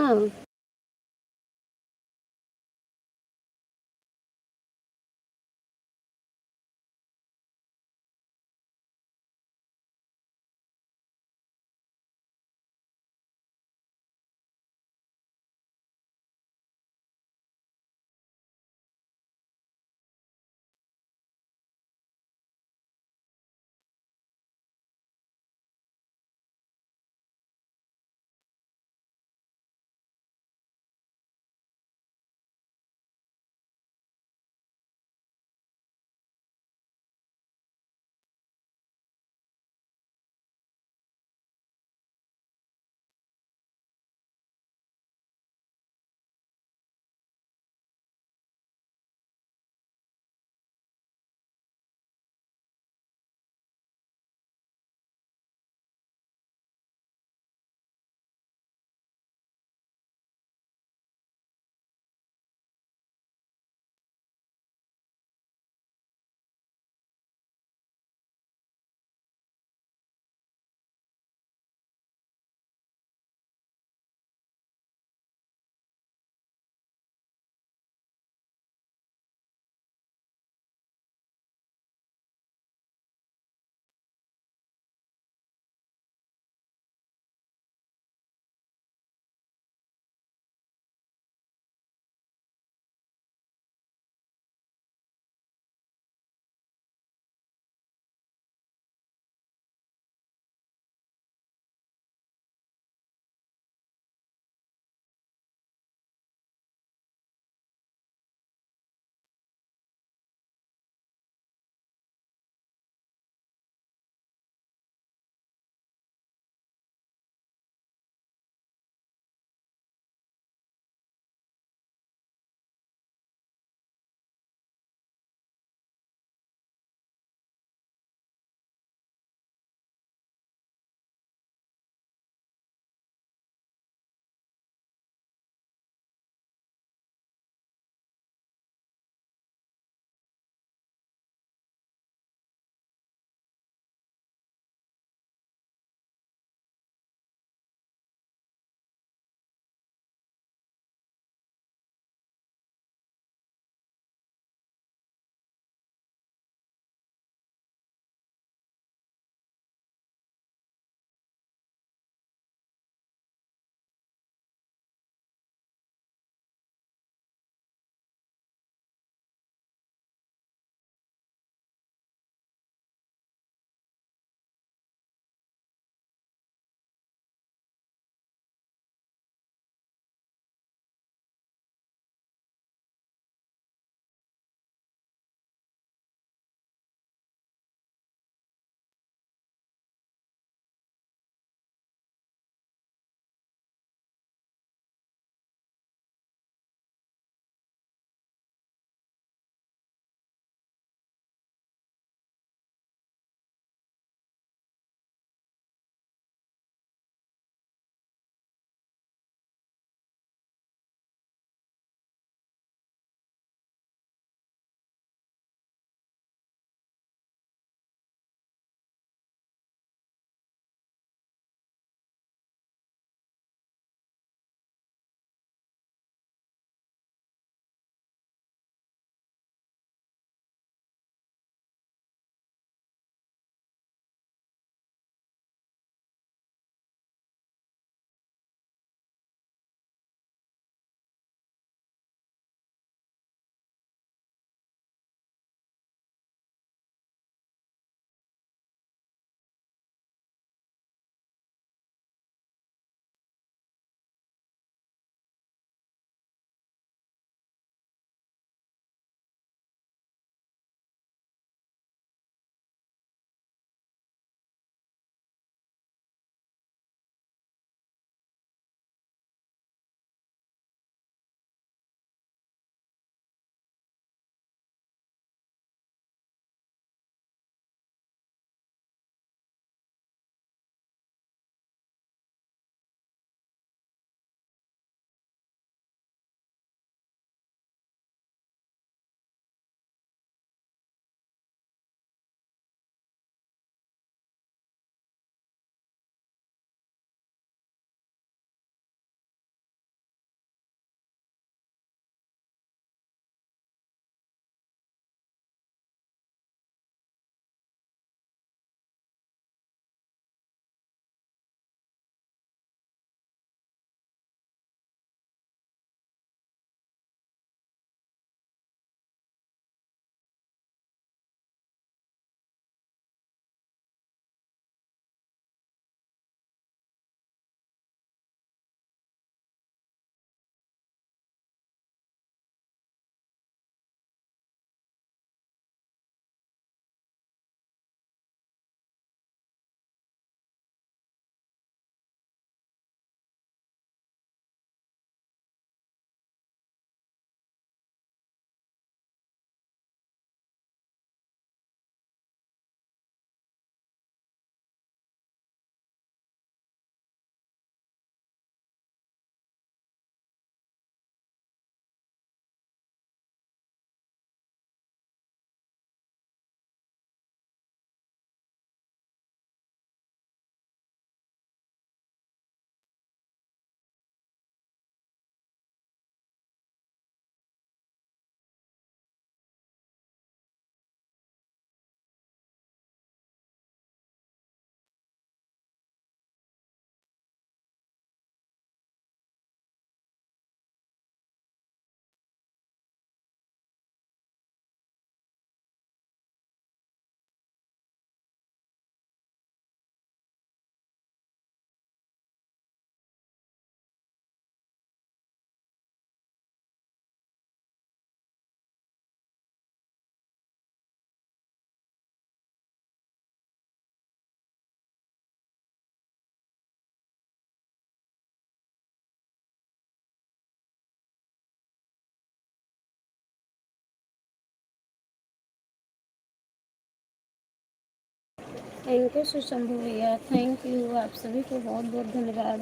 थैंक यू सुशंभू भैया, थैंक यू, आप सभी को बहुत बहुत धन्यवाद।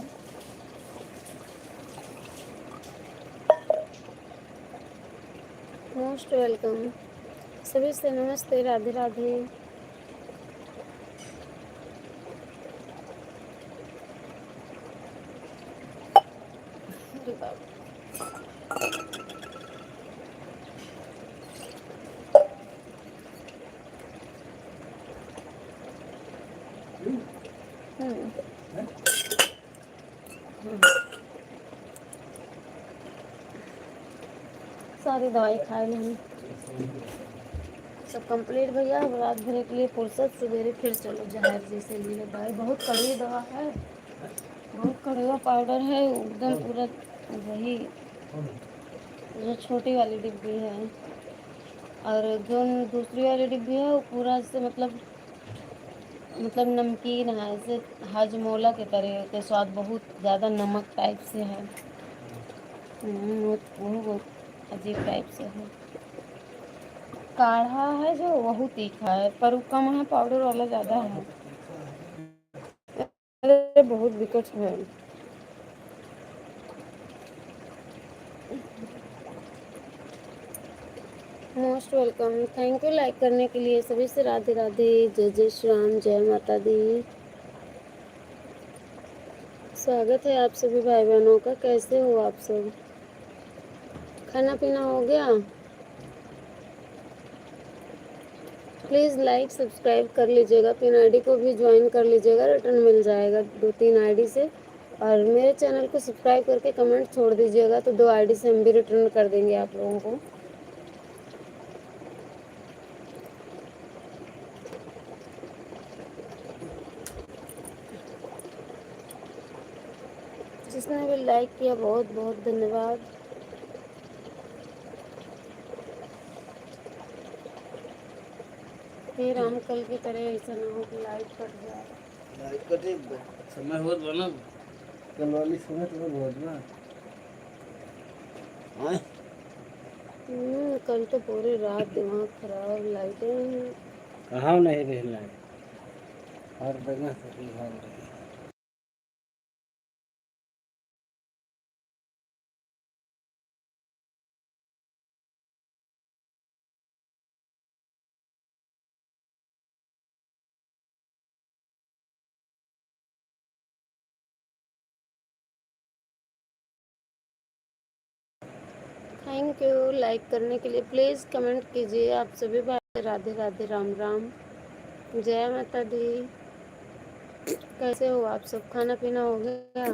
मोस्ट वेलकम, सभी से नमस्ते, राधे राधे। अरे बाप हम्म, सारी दवाई खाए लेंगे सब कंप्लीट भैया। अब रात भर के लिए फुर्सत, सवेरे फिर चलो जहर जैसे लिए दवाई। बहुत कड़वी दवा है, बहुत कड़वा पाउडर है, एकदम पूरा वही जो छोटी वाली डिब्बी है, और जो दूसरी वाली डिब्बी है वो पूरा से मतलब नमकीन है, ऐसे हाजमोला के तरह के स्वाद, बहुत ज़्यादा नमक टाइप से है। वो बहुत अजीब टाइप से है। काढ़ा है जो वही तीखा है, पर वो कम है, पाउडर वाला ज़्यादा है। अरे बहुत विकट है। Most welcome, thank you like करने के लिए सभी से, राधे राधे, जय जय श्री राम, जय माता दी। स्वागत है आप सभी भाई बहनों का। कैसे हो आप सब? खाना पीना हो गया? प्लीज़ लाइक सब्सक्राइब कर लीजिएगा, पिन आईडी को भी ज्वाइन कर लीजिएगा, रिटर्न मिल जाएगा 2-3 आईडी से। और मेरे चैनल को सब्सक्राइब करके कमेंट छोड़ दीजिएगा, तो 2 आईडी से हम भी रिटर्न कर देंगे आप लोगों को। जिसने भी लाइक किया बहुत बहुत धन्यवाद। फिर हम कल की तरह ऐसा ना हो कि लाइट कट जाए। लाइट कटे समय होत बना कल वाली समय तुम्हें बहुत ना हाँ कल तो पूरी रात दिमाग खराब, लाइटें कहाँ नहीं रहना है हर जगह से हाल रही है। थैंक यू लाइक करने के लिए। प्लीज़ कमेंट कीजिए आप सभी भाई। राधे राधे, राम राम, जय माता दी। कैसे हो आप सब? खाना पीना हो गया?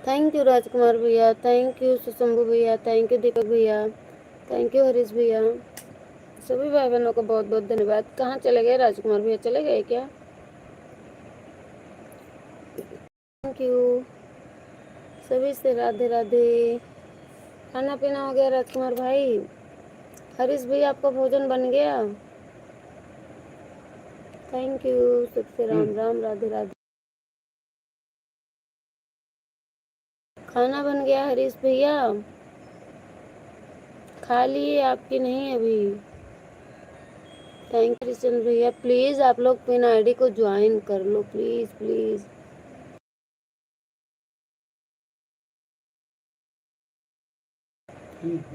थैंक यू राजकुमार भैया, थैंक यू सुशंभु भैया, थैंक यू दीपक भैया, थैंक यू हरीश भैया, सभी भाई बहनों को बहुत बहुत धन्यवाद। कहाँ चले गए राजकुमार भैया, चले गए क्या? थैंक यू सभी से, राधे राधे। खाना पीना हो गया राजकुमार भाई? हरीश भैया आपका भोजन बन गया? थैंक यू सबसे, राम राम, राधे राधे। खाना बन गया हरीश भैया? खा लिए आपकी नहीं अभी? थैंक यू कृष्ण भैया। प्लीज़ आप लोग पिन आईडी को ज्वाइन कर लो, प्लीज़ प्लीज़।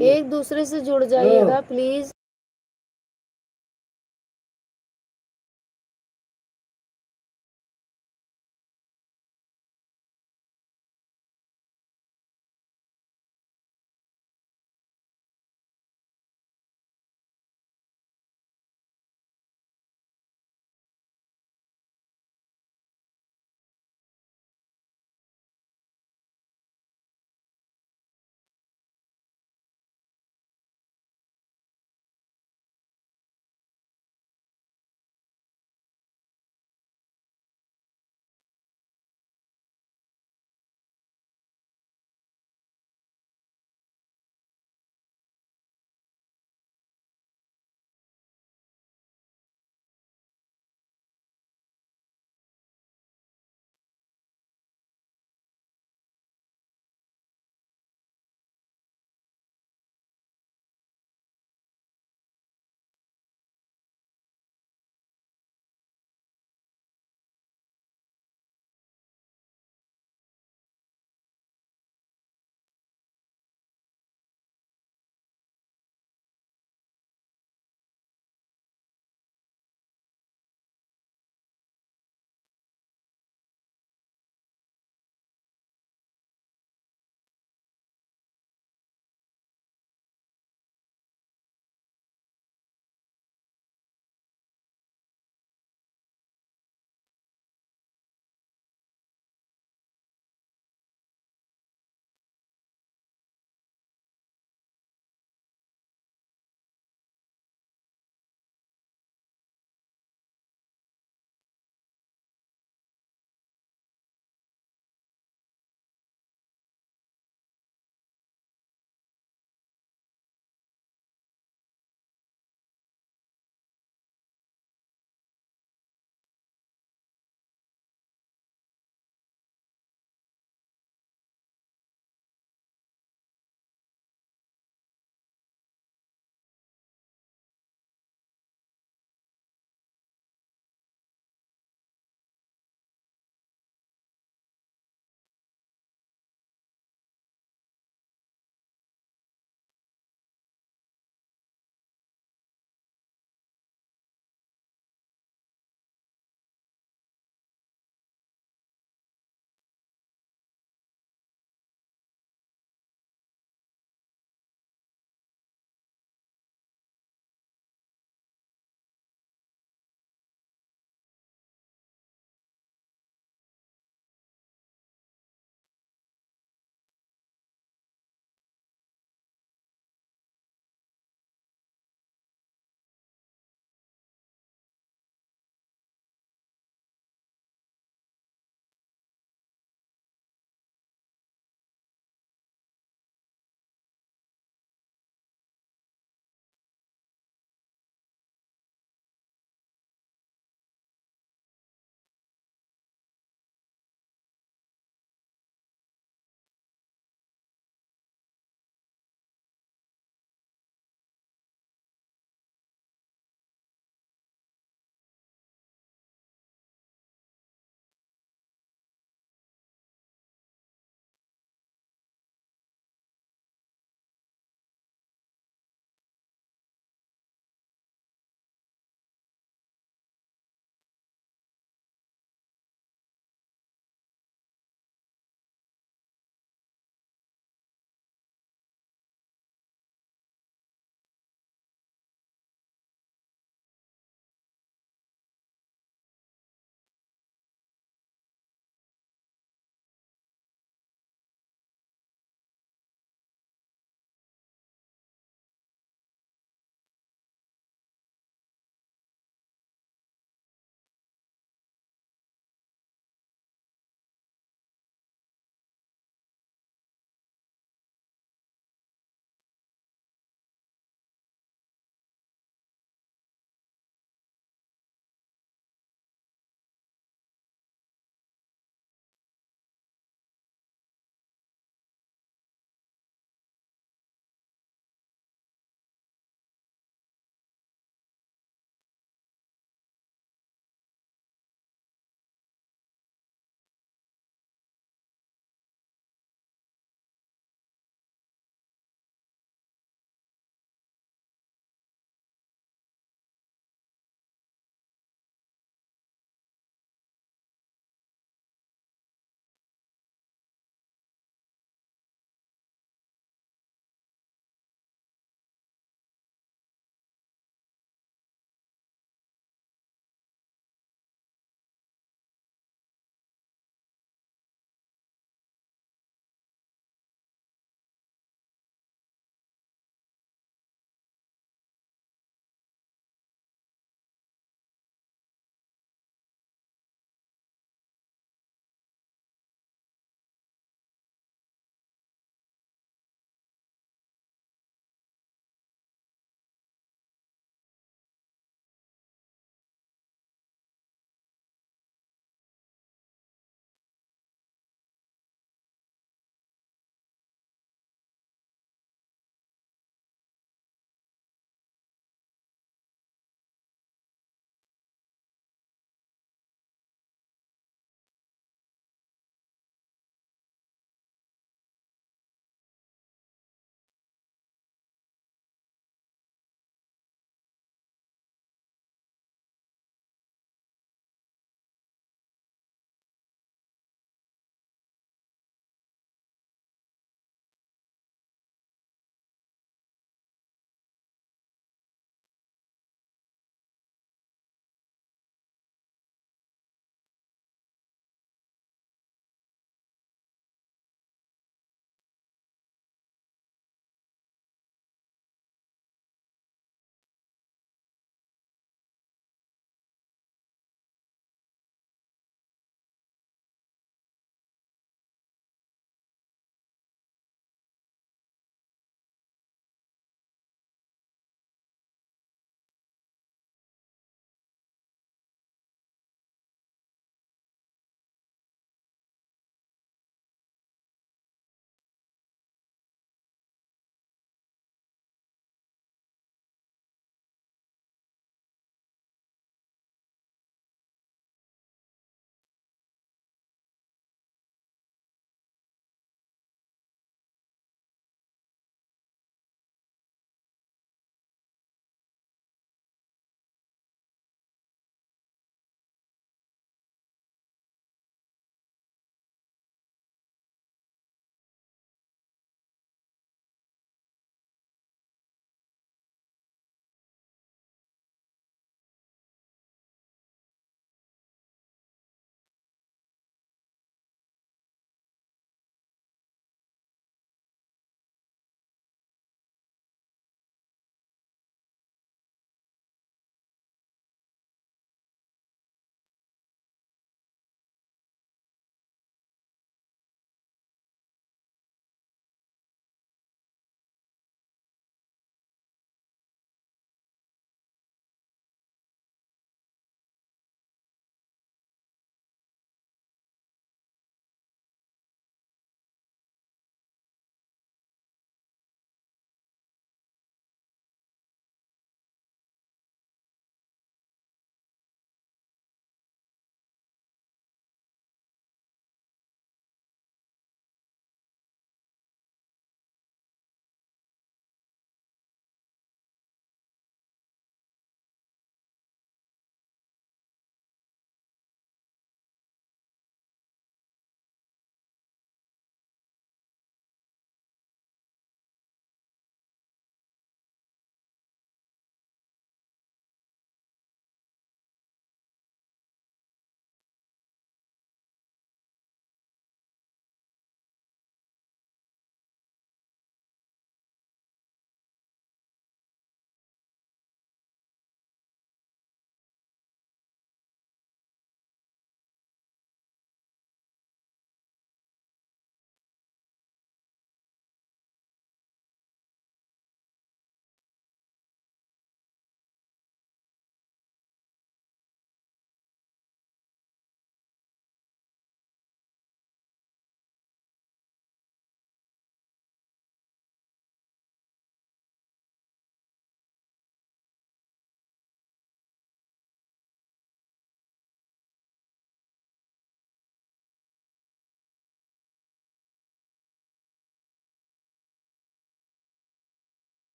एक दूसरे से जुड़ जाइएगा please.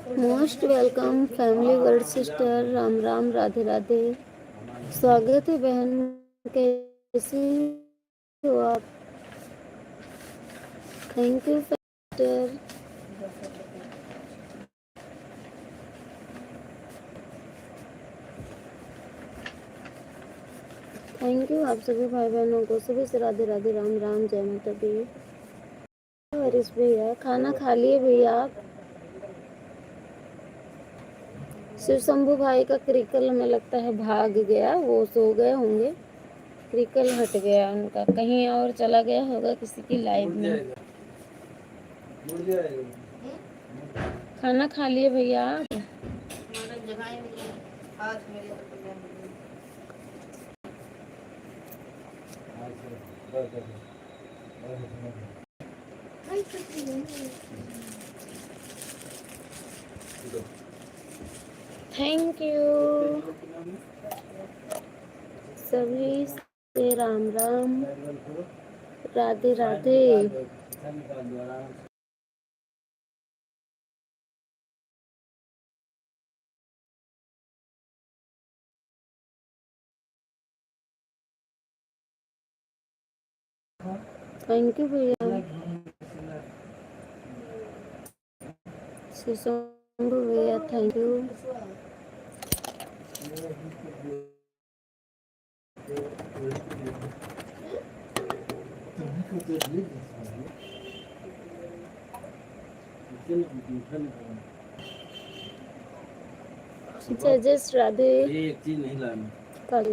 Most welcome family world sister, Ram Ram, Radhe Radhe. स्वागत है बहन, कैसी हो आप? Thank you sister. Thank you आप सभी भाई बहनों को सभी से राधे राधे, राम राम, जय माता दी। हरीश भैया खाना खा लिए भैया आप? शिव शंभू भाई का क्रिकल हमें लगता है भाग गया, वो सो गए होंगे, क्रिकल हट गया उनका, कहीं और चला गया होगा किसी की लाइव में। खाना खा लिए भैया आप? थैंक यू सभी से राम राम, राधे राधे। थैंक यू भैया, शिव शंभू भैया थैंक यू। जस्ट राधे। एक चीज नहीं लाना। कर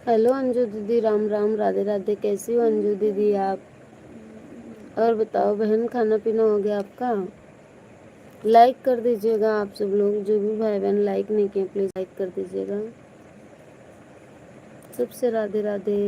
हेलो अंजू दीदी, राम राम, राधे राधे। कैसी हो अंजू दीदी आप? और बताओ बहन, खाना पीना हो गया आपका? लाइक कर दीजिएगा आप सब लोग, जो भी भाई बहन लाइक नहीं किए प्लीज़ लाइक कर दीजिएगा। सबसे राधे राधे।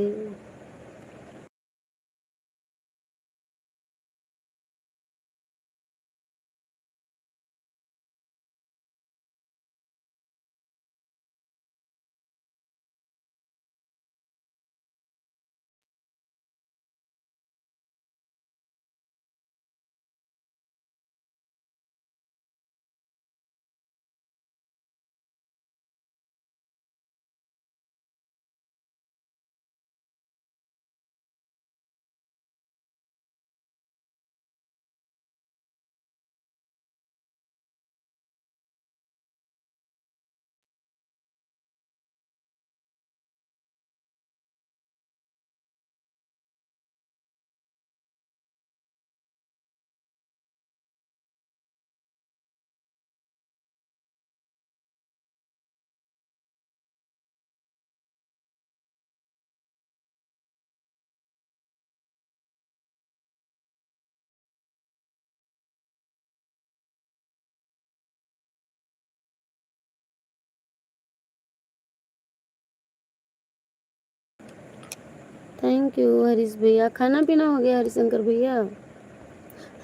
थैंक यू हरीश भैया। खाना पीना हो गया हरिशंकर भैया,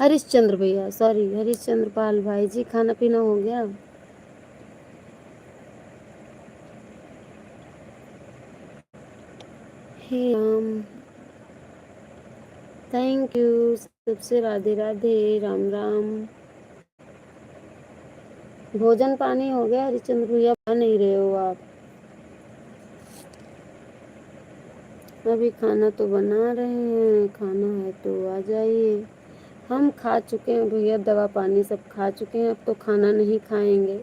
हरिश्चंद्र भैया, सॉरी हरिश्चंद्र पाल भाई जी, खाना पीना हो गया? हे राम, थैंक यू। सबसे राधे राधे, राम राम। भोजन पानी हो गया हरिश्चंद्र भैया? बता नहीं रहे हो आप? अभी खाना तो बना रहे हैं, खाना है तो आ जाइए। हम खा चुके हैं भैया, दवा पानी सब खा चुके हैं, अब तो खाना नहीं खाएंगे।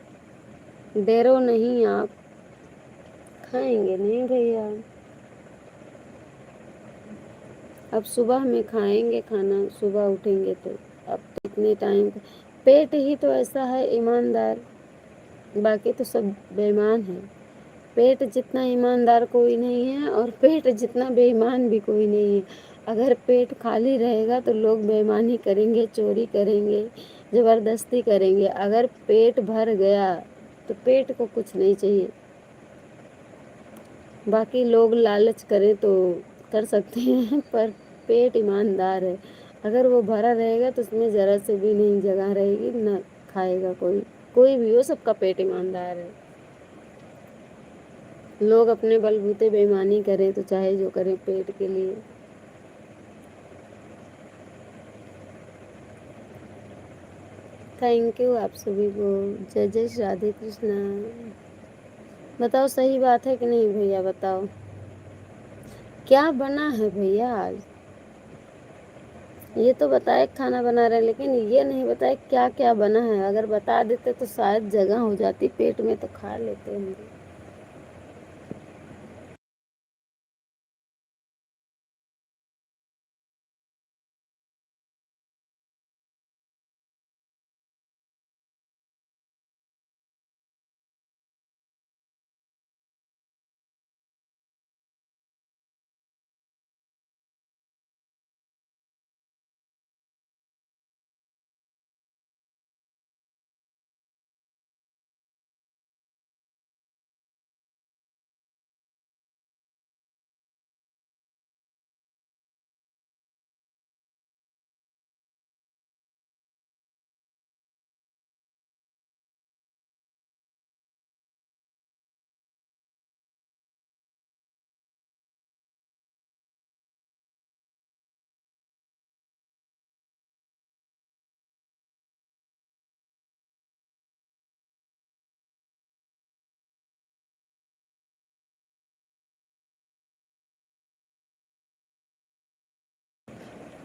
डरो नहीं आप, खाएंगे नहीं भैया। अब सुबह में खाएंगे खाना, सुबह उठेंगे तो। अब तो इतने टाइम पेट ही तो ऐसा है ईमानदार, बाकी तो सब बेईमान है। पेट जितना ईमानदार कोई नहीं है और पेट जितना बेईमान भी कोई नहीं है। अगर पेट खाली रहेगा तो लोग बेईमानी करेंगे, चोरी करेंगे, ज़बरदस्ती करेंगे। अगर पेट भर गया तो पेट को कुछ नहीं चाहिए। बाकी लोग लालच करें तो कर सकते हैं पर पेट ईमानदार है। अगर वो भरा रहेगा तो उसमें ज़रा से भी नहीं जगह रहेगी, ना खाएगा कोई। कोई भी हो, सबका पेट ईमानदार है। लोग अपने बलबूते बेईमानी करें तो चाहे जो करें पेट के लिए। थैंक यू आप सभी को। जय जय श्री राधे कृष्णा। बताओ सही बात है कि नहीं भैया? बताओ क्या बना है भैया आज? ये तो बताए खाना बना रहे हैं, लेकिन ये नहीं बताए क्या क्या बना है। अगर बता देते तो शायद जगह हो जाती पेट में, तो खा लेते हम।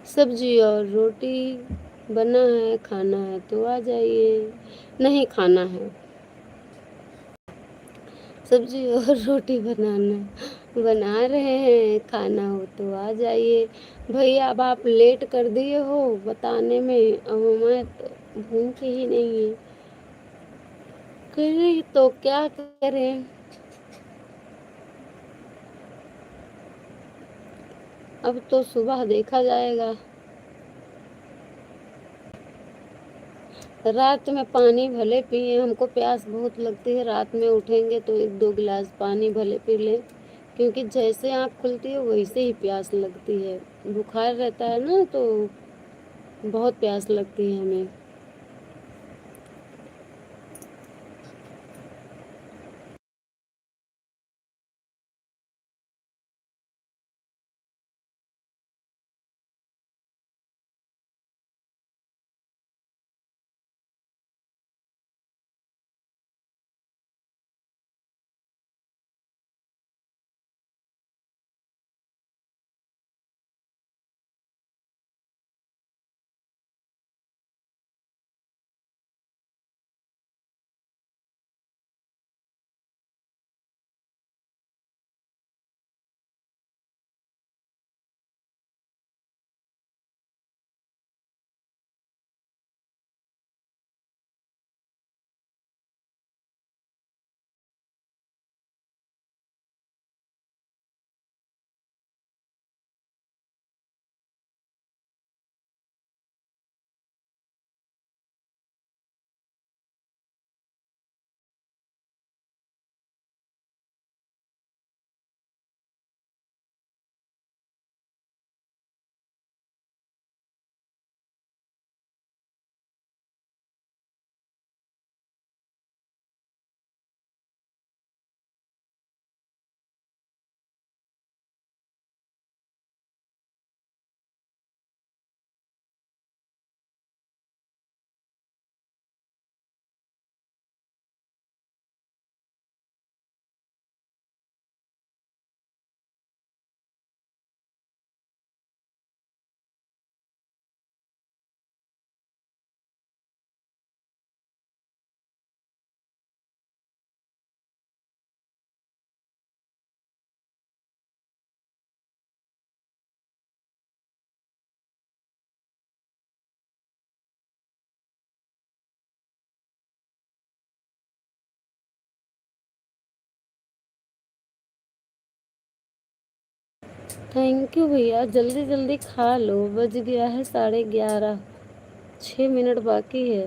सब्जी और रोटी बना है, खाना है तो आ जाइए। नहीं खाना है, सब्जी और रोटी बना रहे हैं, खाना हो तो आ जाइए। भैया अब आप लेट कर दिए हो बताने में, अब मैं तो भूख ही नहीं है। करें तो क्या करें? अब तो सुबह देखा जाएगा। रात में पानी भले पिए, हमको प्यास बहुत लगती है, रात में उठेंगे तो 1-2 गिलास पानी भले पी लें, क्योंकि जैसे आँख खुलती है वैसे ही प्यास लगती है। बुखार रहता है ना तो बहुत प्यास लगती है हमें। थैंक यू भैया, जल्दी जल्दी खा लो, बज गया है 11:30, 6 मिनट बाकी है।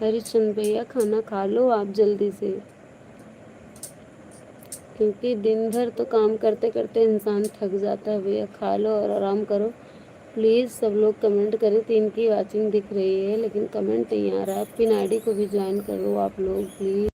हरिश्चंद्र भैया खाना खा लो आप जल्दी से, क्योंकि दिन भर तो काम करते करते इंसान थक जाता है। भैया खा लो और आराम करो। प्लीज़ सब लोग कमेंट करें। 3 की वॉचिंग दिख रही है लेकिन कमेंट नहीं आ रहा है। पिन आईडी को भी ज्वाइन करो आप लोग प्लीज़।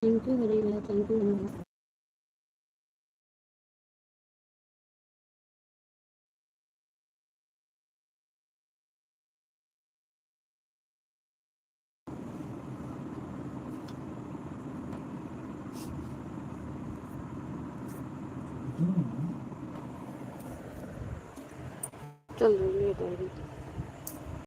थैंक यू भैया, थैंक यू। चल रही है